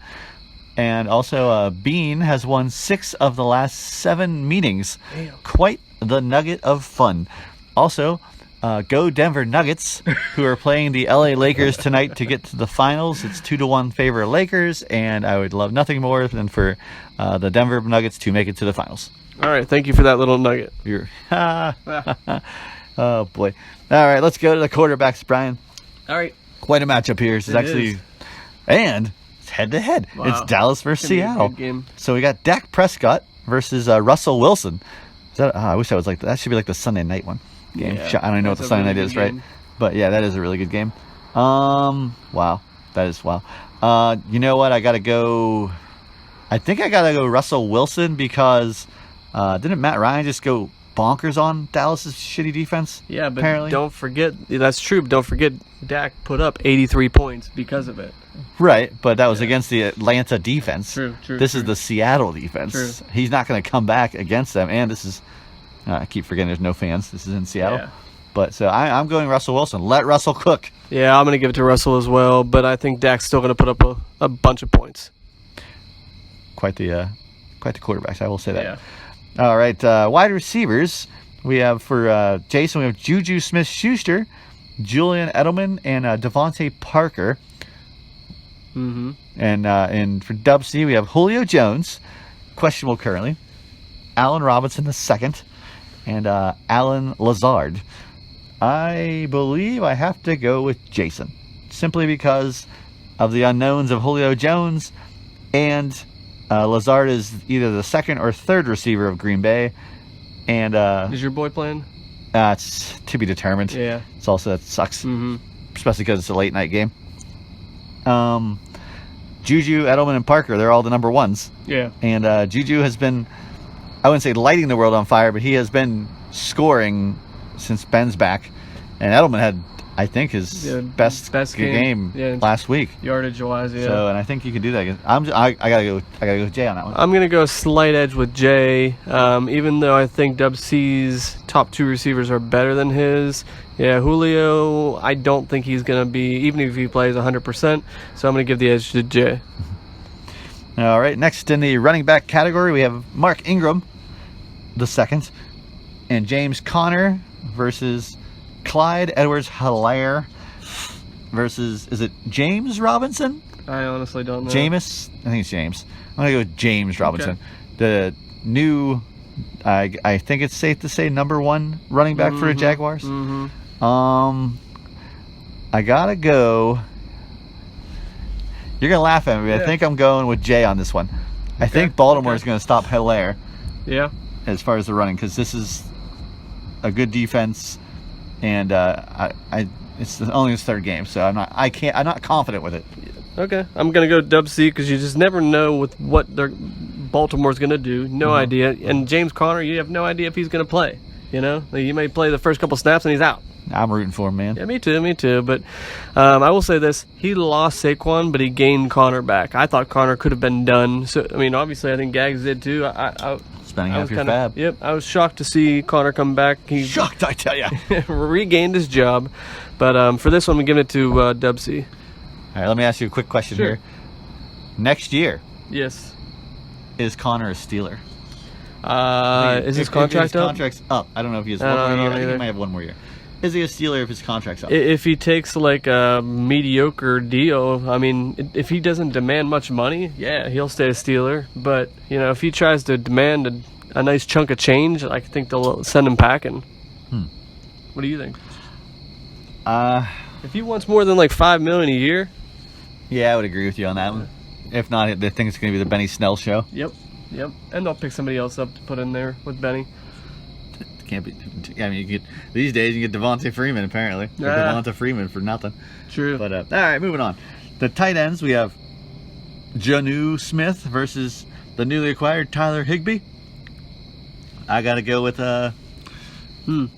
Speaker 3: And also, Bean has won 6 of the last 7 meetings. Damn. Quite the nugget of fun. Also, go Denver Nuggets, who are playing the LA Lakers tonight to get to the finals. It's 2-1 favor of Lakers, and I would love nothing more than for the Denver Nuggets to make it to the finals.
Speaker 2: All right, thank you for that little nugget.
Speaker 3: Oh, boy. All right, let's go to the quarterbacks, Brian.
Speaker 2: All right.
Speaker 3: Quite a matchup here. It's actually... And it's head-to-head.
Speaker 2: Wow.
Speaker 3: It's Dallas versus Seattle.
Speaker 2: Good game.
Speaker 3: So we got Dak Prescott versus Russell Wilson. Is that, I wish I was like that. That should be like the Sunday night one. Game.
Speaker 2: Yeah,
Speaker 3: I don't even know what the Sunday night is, right? But yeah, that is a really good game. Wow. That is wow. You know what? I think I gotta go Russell Wilson because didn't Matt Ryan just go bonkers on Dallas's shitty defense?
Speaker 2: Yeah, but
Speaker 3: apparently?
Speaker 2: Don't forget, that's true, but don't forget Dak put up 83 points because of it.
Speaker 3: Right, but that was against the Atlanta defense.
Speaker 2: True.
Speaker 3: This is the Seattle defense.
Speaker 2: True.
Speaker 3: He's not going to come back against them, and this is I keep forgetting there's no fans. This is in Seattle.
Speaker 2: Yeah.
Speaker 3: But so I'm going Russell Wilson. Let Russell cook.
Speaker 2: Yeah, I'm going to give it to Russell as well, but I think Dak's still going to put up a bunch of points.
Speaker 3: Quite the quarterbacks, I will say that.
Speaker 2: Yeah.
Speaker 3: All right, wide receivers. We have for Jason, we have Juju Smith-Schuster, Julian Edelman, and Devontae Parker.
Speaker 2: Mm-hmm.
Speaker 3: And for Dub C, we have Julio Jones, questionable currently, Allen Robinson II, and Alan Lazard. I believe I have to go with Jason, simply because of the unknowns of Julio Jones, and Lazard is either the second or third receiver of Green Bay. And
Speaker 2: is your boy playing?
Speaker 3: It's to be determined.
Speaker 2: Yeah.
Speaker 3: It's also, that sucks, especially because it's a late night game. Juju, Edelman, and Parker, they're all the number ones.
Speaker 2: Yeah.
Speaker 3: And Juju has been, I wouldn't say lighting the world on fire, but he has been scoring since Ben's back. And Edelman had, I think, his best game last week.
Speaker 2: Yardage wise, yeah.
Speaker 3: So, and I think you can do that again. I gotta go with Jay on that one.
Speaker 2: I'm gonna go slight edge with Jay, even though I think Dub C's top two receivers are better than his. Yeah, Julio, I don't think he's gonna be, even if he plays 100%. So I'm gonna give the edge to Jay.
Speaker 3: All right, next in the running back category, we have Mark Ingram, the second, and James Conner versus Clyde Edwards-Helaire versus, is it James Robinson?
Speaker 2: I honestly don't know.
Speaker 3: Jameis? I think it's James. I'm going to go with James Robinson.
Speaker 2: Okay.
Speaker 3: The new, I think it's safe to say, number one running back for the Jaguars.
Speaker 2: Mm-hmm.
Speaker 3: I got to go. You're going to laugh at me, but I think I'm going with Jay on this one. I think Baltimore is going to stop Helaire.
Speaker 2: Yeah.
Speaker 3: As far as the running, because this is a good defense, and it's only his third game, so I'm not confident with it.
Speaker 2: Okay, I'm gonna go Dub C because you just never know with what Baltimore's gonna do. No idea. And James Conner, you have no idea if he's gonna play. You know, he may play the first couple snaps and he's out.
Speaker 3: I'm rooting for him, man.
Speaker 2: Yeah, me too. But I will say this: he lost Saquon, but he gained Conner back. I thought Conner could have been done. So I mean, obviously, I think Gags did too.
Speaker 3: Spending half your fab.
Speaker 2: Yep, I was shocked to see Conner come back. He
Speaker 3: shocked, I tell you.
Speaker 2: regained his job. But for this one, I'm giving it to Dub C.
Speaker 3: All right, let me ask you a quick question here. Next year,
Speaker 2: yes,
Speaker 3: is Conner a Steeler?
Speaker 2: Is his contract
Speaker 3: his
Speaker 2: up?
Speaker 3: Contract's up. I don't know if he has one more year. I think he might have one more year. Is he a Steeler if his contract's up?
Speaker 2: If he takes like a mediocre deal, I mean, if he doesn't demand much money, yeah, he'll stay a Steeler. But you know, if he tries to demand a nice chunk of change, I think they'll send him packing. What do you think? If he wants more than like $5 million a year,
Speaker 3: yeah, I would agree with you on that one. If not, I think it's going to be the Benny Snell show.
Speaker 2: Yep, and they'll pick somebody else up to put in there with Benny.
Speaker 3: Can't be. I mean, you get these days. You get Devontae Freeman apparently. Or Devonta Freeman for nothing.
Speaker 2: True.
Speaker 3: But all right, moving on. The tight ends, we have Jonnu Smith versus the newly acquired Tyler Higbee. I gotta go with I'm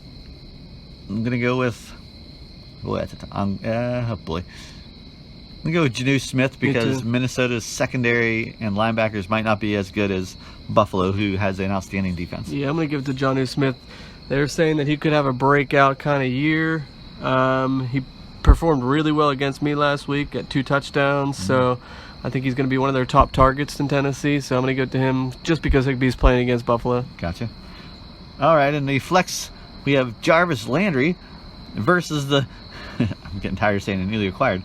Speaker 3: gonna go with. Oh boy. I'm gonna go with Jonnu Smith because Minnesota's secondary and linebackers might not be as good as Buffalo, who has an outstanding defense.
Speaker 2: Yeah, I'm going to give it to Jonnu Smith. They're saying that he could have a breakout kind of year. He performed really well against me last week at 2 touchdowns, so I think he's going to be one of their top targets in Tennessee, so I'm going to go to him just because Higbee's playing against Buffalo.
Speaker 3: Gotcha. All right, in the flex, we have Jarvis Landry versus the... I'm getting tired of saying the newly acquired.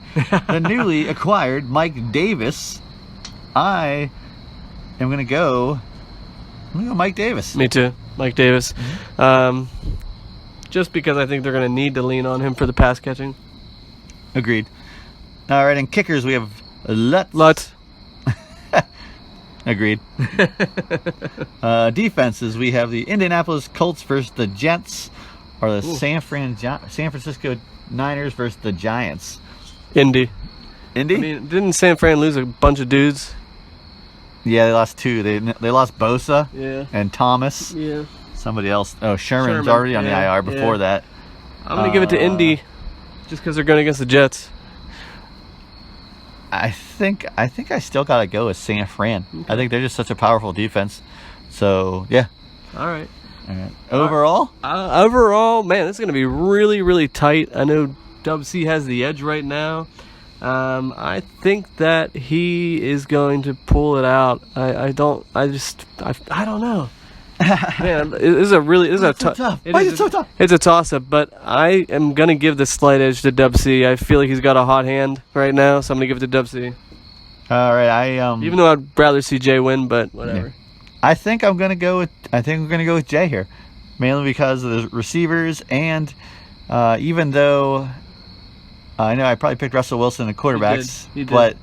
Speaker 3: The newly acquired Mike Davis. I am going to go Mike Davis.
Speaker 2: Me too, Mike Davis. Just because I think they're going to need to lean on him for the pass catching.
Speaker 3: Agreed. All right, in kickers, we have
Speaker 2: Lutz.
Speaker 3: Agreed. Defenses, we have the Indianapolis Colts versus the Jets, or the San Francisco Niners versus the Giants.
Speaker 2: Indy?
Speaker 3: I
Speaker 2: mean, didn't San Fran lose a bunch of dudes?
Speaker 3: Yeah, they lost 2. They lost Bosa and Thomas.
Speaker 2: Yeah.
Speaker 3: Somebody else. Oh, Sherman's already on the IR before that.
Speaker 2: I'm going to give it to Indy just because they're going against the Jets.
Speaker 3: I think I still got to go with San Fran. Okay. I think they're just such a powerful defense. So, yeah.
Speaker 2: All right.
Speaker 3: All right. Overall,
Speaker 2: Overall, man, this is going to be really, really tight. I know Dub C has the edge right now. I think that he is going to pull it out. I don't know. Man, it is a
Speaker 3: tough. Why is it so tough?
Speaker 2: It's a toss-up, but I am gonna give the slight edge to Dub C. I feel like he's got a hot hand right now, so I'm gonna give it to Dub C.
Speaker 3: All right,
Speaker 2: Even though I'd rather see Jay win, but whatever.
Speaker 3: Yeah. I think we're gonna go with Jay here, mainly because of the receivers, and even though I know I probably picked Russell Wilson and quarterbacks,
Speaker 2: You did.
Speaker 3: but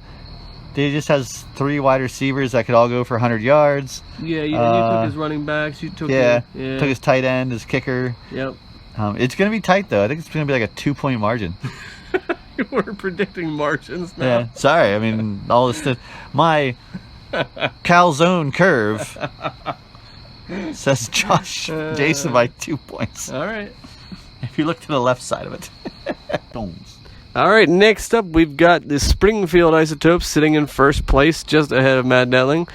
Speaker 3: he just has 3 wide receivers that could all go for 100 yards.
Speaker 2: Yeah, you took his running backs. You took
Speaker 3: took his tight end, his kicker.
Speaker 2: Yep.
Speaker 3: It's going to be tight, though. I think it's going to be like a 2-point margin.
Speaker 2: We're predicting margins now.
Speaker 3: Yeah, sorry. I mean, all this stuff. My calzone curve says Josh Jason by 2 points.
Speaker 2: All right.
Speaker 3: If you look to the left side of it.
Speaker 2: All right, next up, we've got the Springfield Isotopes sitting in first place, just ahead of Matt Netling.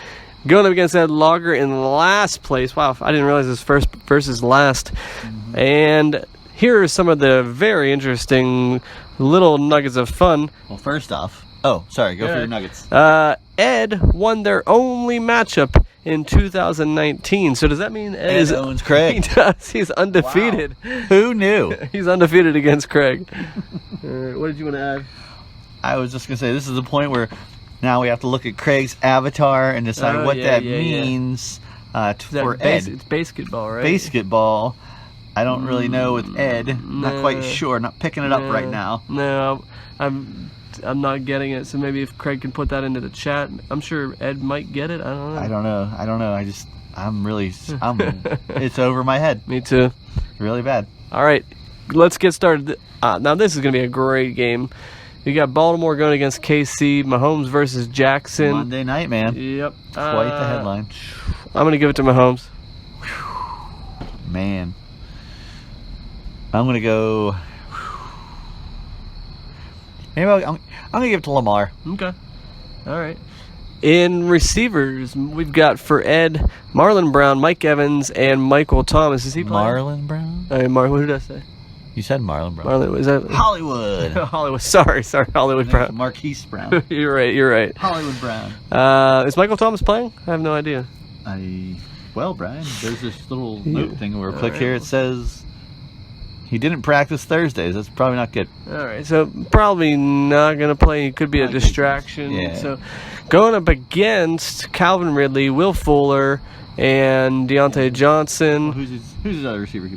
Speaker 2: Going up against Ed Lager in last place. Wow, I didn't realize this first versus last. Mm-hmm. And here are some of the very interesting little nuggets of fun.
Speaker 3: Well, first off, go for your nuggets.
Speaker 2: Ed won their only matchup in 2019. So does that mean Ed
Speaker 3: owns Craig?
Speaker 2: He does. He's undefeated.
Speaker 3: Wow. Who knew?
Speaker 2: He's undefeated against Craig. What did you want to add?
Speaker 3: I was just going to say, this is the point where now we have to look at Craig's avatar and decide what that means for Ed.
Speaker 2: It's basketball, right?
Speaker 3: Basketball. I don't really know with Ed. Not quite sure. Not picking it up right now.
Speaker 2: No, I'm not getting it. So maybe if Craig can put that into the chat, I'm sure Ed might get it. I don't know.
Speaker 3: It's over my head.
Speaker 2: Me too.
Speaker 3: Really bad.
Speaker 2: All right, let's get started. Now this is going to be a great game. You got Baltimore going against KC, Mahomes versus Jackson.
Speaker 3: Monday night, man.
Speaker 2: Yep.
Speaker 3: Quite the headline.
Speaker 2: I'm going to give it to Mahomes.
Speaker 3: Man. I'm going to go... Maybe I'm going to give it to Lamar.
Speaker 2: Okay. All right. In receivers, we've got for Ed, Marlon Brown, Mike Evans, and Michael Thomas. Is he playing?
Speaker 3: Marlon Brown?
Speaker 2: What did I say?
Speaker 3: You said Marlon Brown.
Speaker 2: Marlon, is that
Speaker 3: Hollywood?
Speaker 2: Hollywood. Sorry, Hollywood Brown.
Speaker 3: Marquise Brown.
Speaker 2: You're right.
Speaker 3: Hollywood Brown.
Speaker 2: Is Michael Thomas playing? I have no idea.
Speaker 3: Well, Brian, there's this little note thing where click here. It says he didn't practice Thursdays. That's probably not good.
Speaker 2: All right, so probably not going to play. He could be a distraction.
Speaker 3: Yeah.
Speaker 2: So going up against Calvin Ridley, Will Fuller, and Deontay Johnson.
Speaker 3: Who's his other receiver?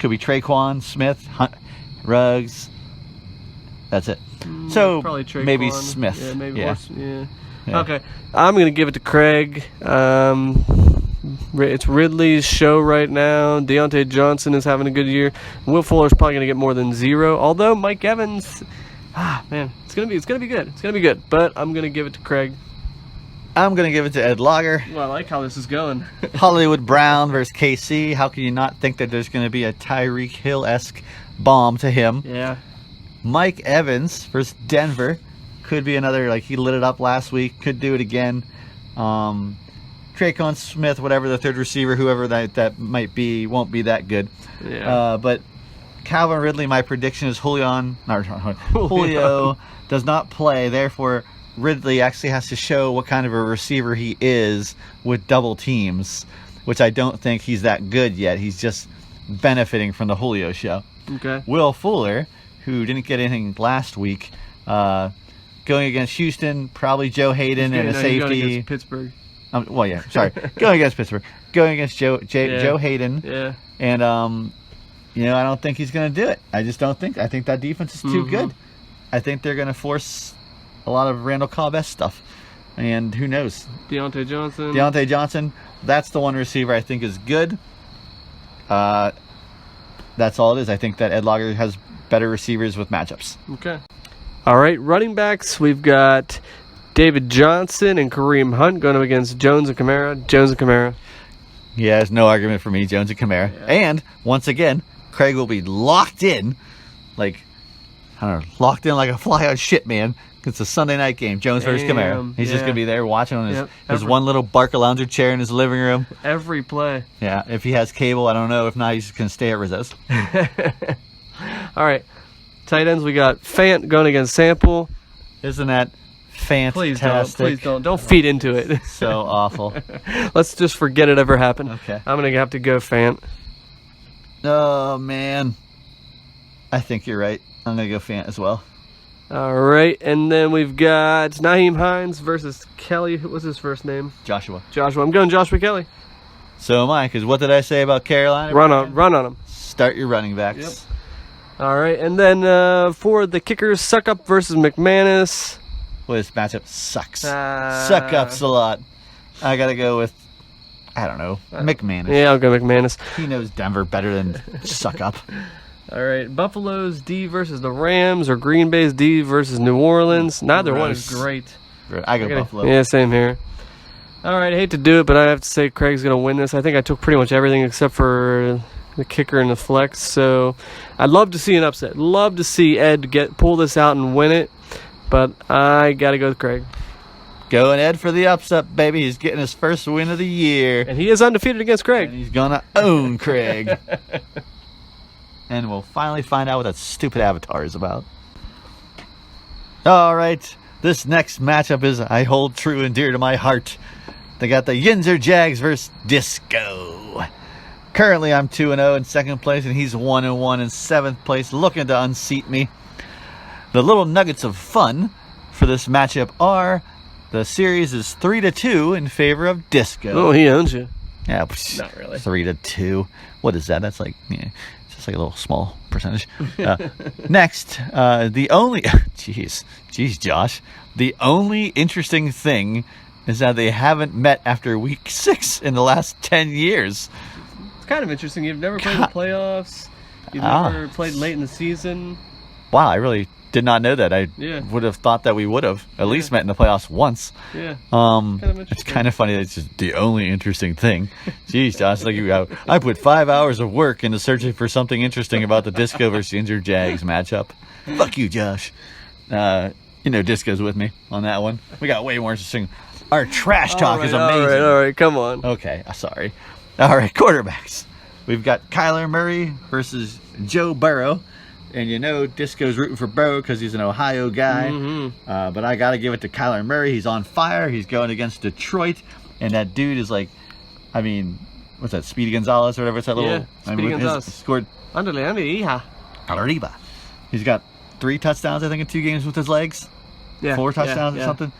Speaker 3: Could be Traquan Smith, Ruggs. That's it. So
Speaker 2: probably Traquan.
Speaker 3: maybe Smith.
Speaker 2: Yeah, maybe.
Speaker 3: Yeah.
Speaker 2: Yeah. Okay, I'm going to give it to Craig. It's Ridley's show right now. Deontay Johnson is having a good year. Will Fuller's probably going to get more than 0. Although Mike Evans, man, it's gonna be good. It's gonna be good. But I'm going to give it to Craig.
Speaker 3: I'm going to give it to Ed Lager.
Speaker 2: Well, I like how this is going.
Speaker 3: Hollywood Brown versus KC. How can you not think that there's going to be a Tyreek Hill-esque bomb to him?
Speaker 2: Yeah.
Speaker 3: Mike Evans versus Denver. Could be another, he lit it up last week. Could do it again. Traquan Smith, whatever the third receiver, whoever that might be, won't be that good.
Speaker 2: Yeah.
Speaker 3: But Calvin Ridley, my prediction is Julio does not play. Therefore, Ridley actually has to show what kind of a receiver he is with double teams, which I don't think he's that good yet. He's just benefiting from the Julio show.
Speaker 2: Okay.
Speaker 3: Will Fuller, who didn't get anything last week, going against Houston, probably Joe Hayden and a safety.
Speaker 2: Going against Pittsburgh.
Speaker 3: Going against Pittsburgh. Going against Joe Hayden.
Speaker 2: Yeah.
Speaker 3: And, I don't think he's going to do it. I just don't think. I think that defense is too good. I think they're going to force a lot of Randall Cobb-esque stuff. And who knows?
Speaker 2: Deontay
Speaker 3: Johnson. That's the one receiver I think is good. That's all it is. I think that Ed Lager has better receivers with matchups.
Speaker 2: Okay. All right, running backs, we've got David Johnson and Kareem Hunt going up against Jones and Kamara.
Speaker 3: Yeah, there's no argument for me, Jones and Kamara. Yeah. And, once again, Craig will be locked in like a fly on shit, man. It's a Sunday night game. Jones versus Camaro. He's just
Speaker 2: yeah.
Speaker 3: going to be there watching on his,
Speaker 2: Yep,
Speaker 3: his
Speaker 2: every-
Speaker 3: one little Barca lounger chair in his living room.
Speaker 2: Every play.
Speaker 3: Yeah, if he has cable, I don't know. If not, he's just going to stay at Rizzo's.
Speaker 2: All right. Tight ends, we got Fant going against Sample.
Speaker 3: Isn't that fantastic?
Speaker 2: Please don't. Don't feed into it.
Speaker 3: So awful.
Speaker 2: Let's just forget it ever happened.
Speaker 3: Okay.
Speaker 2: I'm going to have to go Fant.
Speaker 3: Oh, man. I think you're right. I'm going to go Fant as well.
Speaker 2: All right. And then we've got Naheem Hines versus Kelly. What's his first name?
Speaker 3: Joshua.
Speaker 2: Joshua. I'm going Joshua Kelly.
Speaker 3: So am I, because what did I say about Carolina?
Speaker 2: Run on him.
Speaker 3: Start your running backs.
Speaker 2: Yep. All right. And then for the kickers, Suckup versus McManus.
Speaker 3: Well, this matchup sucks. Suck-ups a lot. I got to go with, I don't know, McManus.
Speaker 2: Yeah, I'll go McManus.
Speaker 3: He knows Denver better than Suck-up.
Speaker 2: All right, Buffalo's D versus the Rams, or Green Bay's D versus New Orleans. Neither one is
Speaker 3: Gross.
Speaker 2: great.
Speaker 3: I go Buffalo.
Speaker 2: Yeah, same here. All right, I hate to do it, but I have to say Craig's going to win this. I think I took pretty much everything except for the kicker and the flex. So I'd love to see an upset. Love to see Ed pull this out and win it, but I got to go with Craig.
Speaker 3: Going Ed for the upset, baby. He's getting his first win of the year.
Speaker 2: And he is undefeated against Craig.
Speaker 3: And he's going to own Craig. And we'll finally find out what that stupid avatar is about. All right. This next matchup is I hold true and dear to my heart. They got the Yinzer Jags versus Disco. Currently, I'm 2-0 in second place, and he's 1-1 in 7th place, looking to unseat me. The little nuggets of fun for this matchup are the series is 3-2 in favor of Disco.
Speaker 2: Oh, he owns you.
Speaker 3: Yeah,
Speaker 2: Not really.
Speaker 3: 3-2. What is that? That's like, it's just like a little small percentage. Next, the only, jeez, Josh. The only interesting thing is that they haven't met after week 6 in the last 10 years.
Speaker 2: It's kind of interesting. You've never played in the playoffs. You've never played late in the season.
Speaker 3: Wow, I really did not know that. I would have thought that we would have at least met in the playoffs once.
Speaker 2: Yeah.
Speaker 3: It's kind of funny. It's just the only interesting thing. Jeez, Josh, like I put 5 hours of work into searching for something interesting about the Disco versus Injured Jags matchup. Fuck you, Josh. Disco's with me on that one. We got way more interesting. Our trash talk is amazing.
Speaker 2: All right, come on.
Speaker 3: Okay, sorry. All right, quarterbacks. We've got Kyler Murray versus Joe Burrow. And Disco's rooting for Burrow because he's an Ohio guy. Mm-hmm. But I got to give it to Kyler Murray. He's on fire. He's going against Detroit. And that dude is like, what's that, Speedy Gonzalez or whatever? It's that little...
Speaker 2: Speedy Gonzalez.
Speaker 3: Scored...
Speaker 2: Hija.
Speaker 3: He's got 3 touchdowns, I think, in 2 games with his legs.
Speaker 2: Yeah.
Speaker 3: 4 touchdowns or something.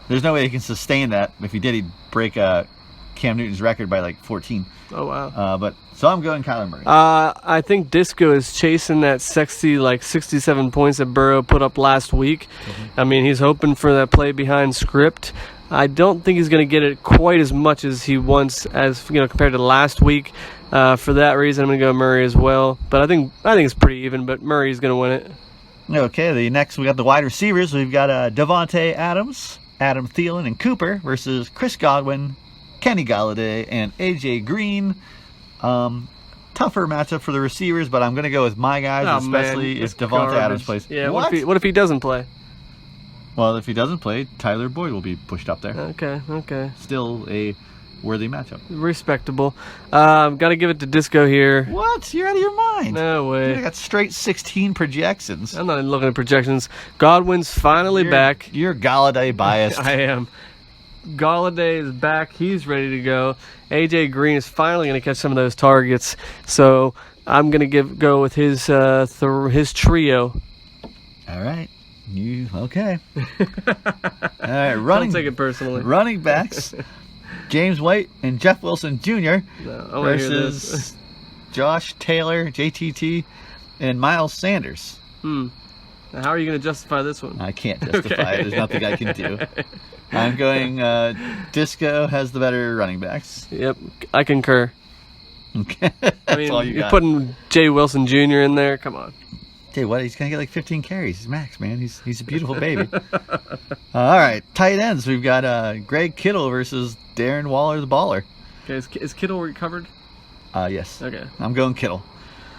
Speaker 3: There's no way he can sustain that. If he did, he'd break Cam Newton's record by like 14.
Speaker 2: Oh, wow.
Speaker 3: So I'm going Kyler Murray.
Speaker 2: I think Disco is chasing that sexy, 67 points that Burrow put up last week. Mm-hmm. He's hoping for that play behind script. I don't think he's going to get it quite as much as he wants, compared to last week. For that reason, I'm going to go Murray as well. But I think it's pretty even, but Murray's going to win it.
Speaker 3: Okay, we got the wide receivers. We've got Devontae Adams, Adam Thielen, and Cooper versus Chris Godwin, Kenny Galladay, and A.J. Green. Tougher matchup for the receivers, but I'm going to go with my guys, especially if Devontae Adams plays.
Speaker 2: Yeah, what if he doesn't play?
Speaker 3: Well, if he doesn't play, Tyler Boyd will be pushed up there.
Speaker 2: Okay.
Speaker 3: Still a worthy matchup.
Speaker 2: Respectable. Got to give it to Disco here.
Speaker 3: What? You're out of your mind.
Speaker 2: No way.
Speaker 3: Dude, I got straight 16 projections.
Speaker 2: I'm not even looking at projections. Godwin's finally back.
Speaker 3: You're Galladay biased.
Speaker 2: I am. Galladay is back. He's ready to go. A.J. Green is finally going to catch some of those targets. So I'm going to go with his trio.
Speaker 3: All right. Okay. All right.
Speaker 2: Don't take it personally.
Speaker 3: Running backs. James White and Jeff Wilson Jr.
Speaker 2: Versus
Speaker 3: Josh Taylor, JTT, and Miles Sanders.
Speaker 2: Now, how are you going to justify this one?
Speaker 3: I can't justify it. There's nothing I can do. I'm going Disco has the better running backs.
Speaker 2: Yep, I concur.
Speaker 3: Okay. That's all you
Speaker 2: you're
Speaker 3: got.
Speaker 2: putting Jay Wilson Jr. in there. Come on.
Speaker 3: Tell you what, he's going to get like 15 carries. He's max, man. He's a beautiful baby. All right, tight ends. We've got Greg Kittle versus Darren Waller, the baller.
Speaker 2: Okay, is Kittle recovered?
Speaker 3: Yes.
Speaker 2: Okay.
Speaker 3: I'm going Kittle.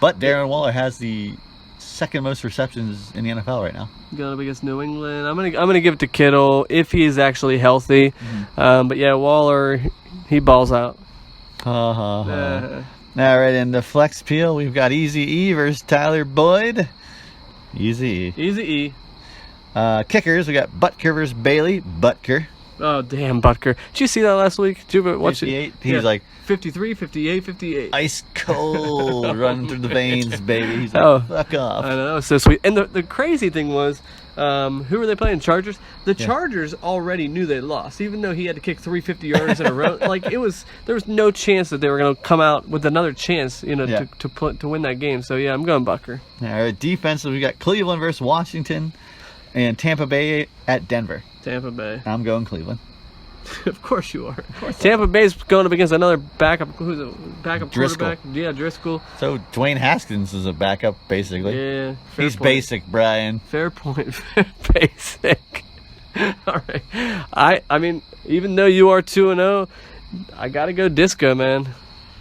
Speaker 3: But Darren Waller has the second most receptions in the NFL right now.
Speaker 2: Going up against New England. I'm gonna give it to Kittle if he's actually healthy. But yeah, Waller, he balls out.
Speaker 3: All right, in the flex peel, we've got Easy E versus Tyler Boyd. Easy
Speaker 2: E.
Speaker 3: Kickers, we got Butker versus Bailey. Butker.
Speaker 2: Oh, damn, Butker. Did you see that last week? Did you watch
Speaker 3: 58.
Speaker 2: it?
Speaker 3: He was like
Speaker 2: 53, 58, 58.
Speaker 3: ice cold running through the veins, baby. He's like,
Speaker 2: Oh,
Speaker 3: fuck off.
Speaker 2: I know, so sweet. And the crazy thing was, who were they playing? Chargers? The Chargers already knew they lost, even though he had to kick 350 yards in a row. Like, there was no chance that they were going to come out with another chance, to win that game. So, yeah, I'm going Butker.
Speaker 3: All right, defense, we got Cleveland versus Washington and Tampa Bay at Denver.
Speaker 2: Tampa Bay.
Speaker 3: I'm going Cleveland.
Speaker 2: Of course you are. Tampa Bay's going up against another backup. Who's a backup
Speaker 3: Driscoll.
Speaker 2: quarterback? Yeah, Driscoll.
Speaker 3: So Dwayne Haskins is a backup, basically.
Speaker 2: Yeah. fair
Speaker 3: He's
Speaker 2: point.
Speaker 3: basic, Brian.
Speaker 2: Fair point. Basic. All right. I mean, even though you are 2-0, I gotta go Disco, man.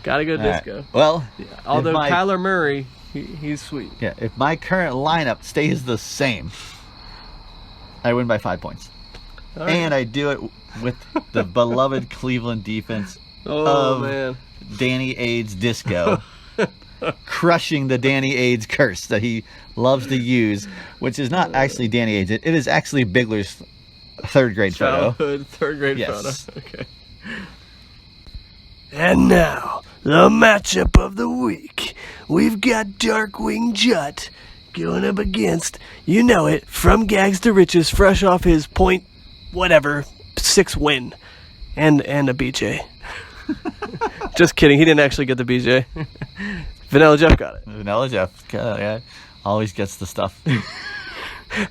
Speaker 2: Gotta go
Speaker 3: All right.
Speaker 2: Disco.
Speaker 3: Well,
Speaker 2: Although
Speaker 3: if
Speaker 2: Kyler Murray, he's sweet.
Speaker 3: yeah, if my current lineup stays the same, I win by 5 points.
Speaker 2: All right.
Speaker 3: And I do it with the beloved Cleveland defense
Speaker 2: Oh
Speaker 3: of
Speaker 2: man.
Speaker 3: Danny Aids Disco, crushing the Danny Aids curse that he loves to use, which is not actually Danny Aids. It is actually Bigler's third grade photo.
Speaker 2: Childhood third grade
Speaker 3: Yes.
Speaker 2: photo. Okay. And now, the matchup of the week. We've got Darkwing Jut going up against, you know it, From Gags to Riches, fresh off his point, whatever, 6 win. And a BJ. Just kidding, he didn't actually get the BJ. Vanilla Jeff got it.
Speaker 3: Vanilla Jeff, yeah, always gets the stuff.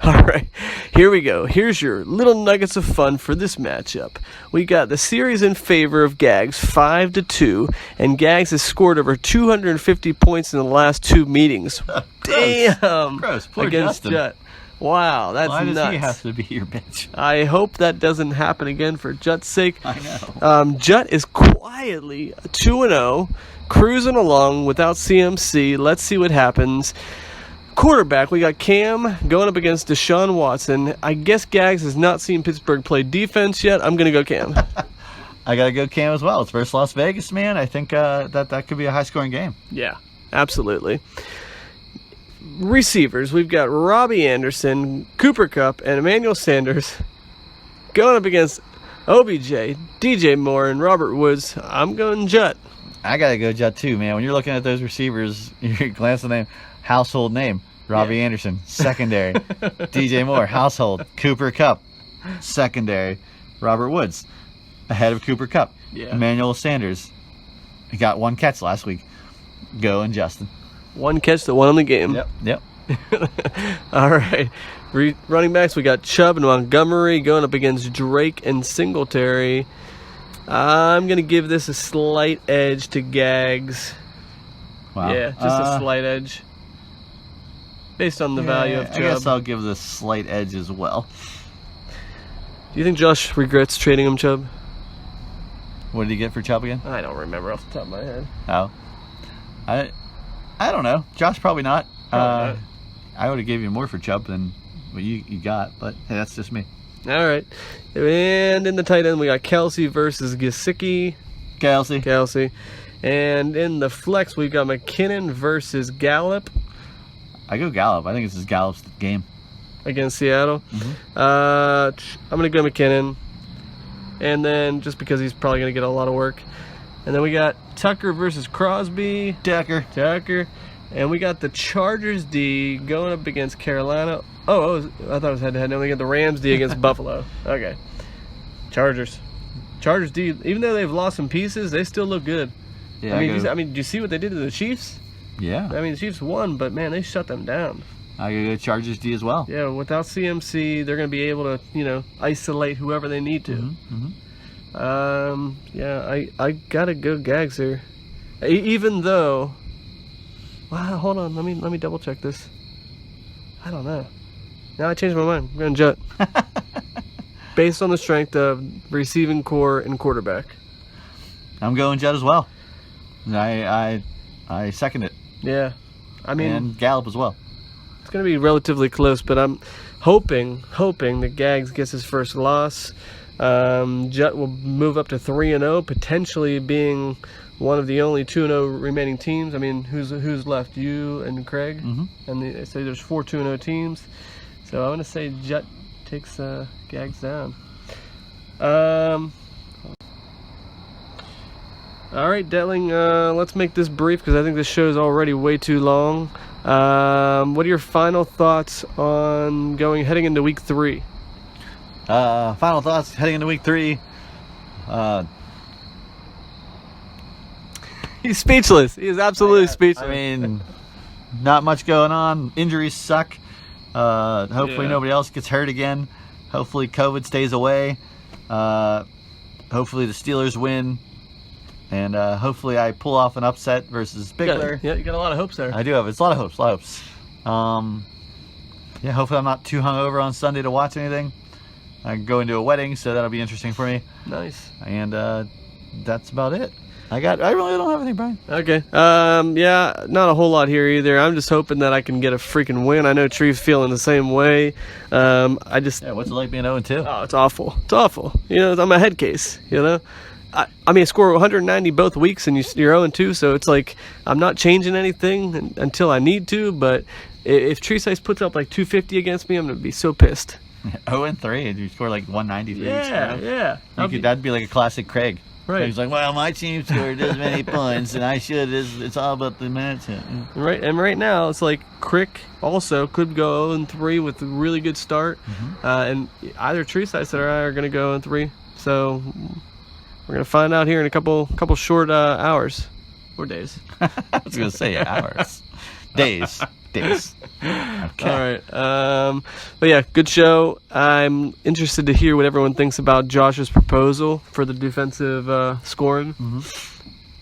Speaker 2: All right, here we go. Here's your little nuggets of fun for this matchup. We got the series in favor of Gags, 5-2, and Gags has scored over 250 points in the last 2 meetings. Damn!
Speaker 3: Gross. Poor
Speaker 2: Against
Speaker 3: Justin.
Speaker 2: Jut. Wow, that's
Speaker 3: Why does
Speaker 2: nuts.
Speaker 3: he have to be your bitch?
Speaker 2: I hope that doesn't happen again for Jut's sake.
Speaker 3: I know.
Speaker 2: Jut is quietly 2-0, cruising along without CMC. Let's see what happens. Quarterback, we got Cam going up against Deshaun Watson. I guess Gags has not seen Pittsburgh play defense yet. I'm going to go Cam.
Speaker 3: I gotta go Cam as well. It's versus Las Vegas, man. I think that could be a high-scoring game.
Speaker 2: Yeah, absolutely. Receivers, we've got Robbie Anderson, Cooper Kupp, and Emmanuel Sanders going up against OBJ, DJ Moore, and Robert Woods. I'm going Jut.
Speaker 3: I gotta go Jet too, man. When you're looking at those receivers, you glance at the name, household name, Robbie Anderson, secondary. DJ Moore, household. Cooper Kupp, secondary. Robert Woods, ahead of Cooper Kupp.
Speaker 2: Yeah.
Speaker 3: Emmanuel Sanders, he got 1 catch last week. Go and Justin.
Speaker 2: 1 catch that won the game.
Speaker 3: Yep.
Speaker 2: All right. Running backs, we got Chubb and Montgomery going up against Drake and Singletary. I'm going to give this a slight edge to Gags.
Speaker 3: Wow.
Speaker 2: Yeah, just a slight edge. Based on the value of Chubb.
Speaker 3: I guess I'll give this slight edge as well.
Speaker 2: Do you think Josh regrets trading him, Chubb?
Speaker 3: What did he get for Chubb again?
Speaker 2: I don't remember off the top of my head.
Speaker 3: Oh. I don't know. Josh, probably not.
Speaker 2: Probably not.
Speaker 3: I would have gave you more for Chubb than what you got, but hey, that's just me.
Speaker 2: All right. And in the tight end, we got Kelsey versus Gesicki.
Speaker 3: Kelsey.
Speaker 2: And in the flex, we got McKinnon versus Gallup
Speaker 3: I go Gallup. I think this is Gallup's game.
Speaker 2: against Seattle. I'm going to go McKinnon. And then just because he's probably going to get a lot of work. And then we got Tucker versus Crosby.
Speaker 3: Tucker.
Speaker 2: And we got the Chargers D going up against Carolina. I thought it was head-to-head. Then we got the Rams D against Buffalo. Okay. Chargers D, even though they've lost some pieces, they still look good.
Speaker 3: Yeah,
Speaker 2: I mean, do you see what they did to the Chiefs?
Speaker 3: yeah.
Speaker 2: I mean, the Chiefs won, but man, they shut them down.
Speaker 3: I go Chargers D as well.
Speaker 2: Yeah, without CMC, they're going to be able to, isolate whoever they need to. Yeah, I gotta go Gags here. Even though, wow, hold on, let me double check this. I don't know. Now I changed my mind. I'm going Jut. Based on the strength of receiving core and quarterback.
Speaker 3: I'm going Jet as well. I second it.
Speaker 2: Yeah, I mean,
Speaker 3: And Gallup as well.
Speaker 2: it's going to be relatively close, but I'm hoping that Gags gets his first loss. Jut will move up to 3-0, potentially being one of the only 2-0 remaining teams. I mean, who's left? You and Craig, and they say there's 4 2-0 teams. So I'm going to say Jut takes Gags down. All right, Detling, let's make this brief because I think this show is already way too long. What are your final thoughts on heading into week 3?
Speaker 3: Final thoughts heading into week 3.
Speaker 2: He's speechless. He is absolutely speechless.
Speaker 3: I mean, not much going on. Injuries suck. Hopefully nobody else gets hurt again. Hopefully COVID stays away. Hopefully the Steelers win. And hopefully I pull off an upset versus Bigler.
Speaker 2: You got a lot of hopes there.
Speaker 3: I do have. It's a lot of hopes. Yeah, hopefully I'm not too hungover on Sunday to watch anything. I can go into a wedding, so that'll be interesting for me.
Speaker 2: Nice.
Speaker 3: And that's about it. I really don't have anything, Brian.
Speaker 2: Okay. Yeah, not a whole lot here either. I'm just hoping that I can get a freaking win. I know Tree's feeling the same way.
Speaker 3: Yeah, what's it like being 0-2?
Speaker 2: Oh, it's awful. It's awful. I'm a head case, I mean, I score 190 both weeks, and you're 0-2, so it's like I'm not changing anything until I need to. But if Tree Size puts up like 250 against me, I'm gonna be so pissed.
Speaker 3: 0-3, and you score like 190 for each time.
Speaker 2: Yeah.
Speaker 3: That'd be like a classic Craig.
Speaker 2: Right.
Speaker 3: He's like, well, my team scored this many points, and I should. It's all about the match.
Speaker 2: Right, and right now it's like Crick also could go 0-3 with a really good start, and either Tree Size or I are gonna go 0-3. So. We're going to find out here in a couple short hours or days.
Speaker 3: I was going to say hours. Days. Okay.
Speaker 2: All right. But yeah, good show. I'm interested to hear what everyone thinks about Josh's proposal for the defensive scoring.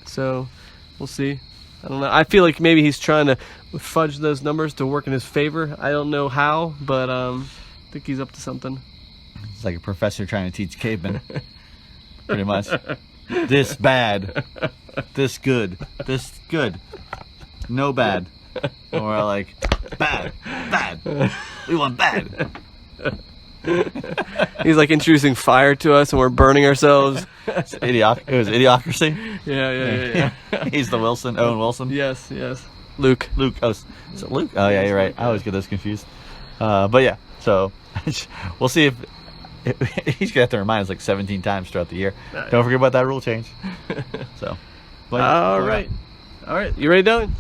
Speaker 2: So we'll see. I don't know. I feel like maybe he's trying to fudge those numbers to work in his favor. I don't know how, but I think he's up to something.
Speaker 3: It's like a professor trying to teach cavemen. Pretty much. This bad. This good. This good. No bad. And we're like, bad. We want bad.
Speaker 2: He's like introducing fire to us and we're burning ourselves.
Speaker 3: It was Idiocracy.
Speaker 2: Yeah.
Speaker 3: He's the Owen Wilson.
Speaker 2: Yes. Luke.
Speaker 3: Oh, is it Luke? Oh, yeah, you're right. I always get those confused. But yeah, so we'll see if he's gonna have to remind us like 17 times throughout the year. Don't forget about that rule change. So,
Speaker 2: all right. You ready, Dylan?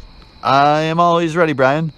Speaker 3: I am always ready, Brian.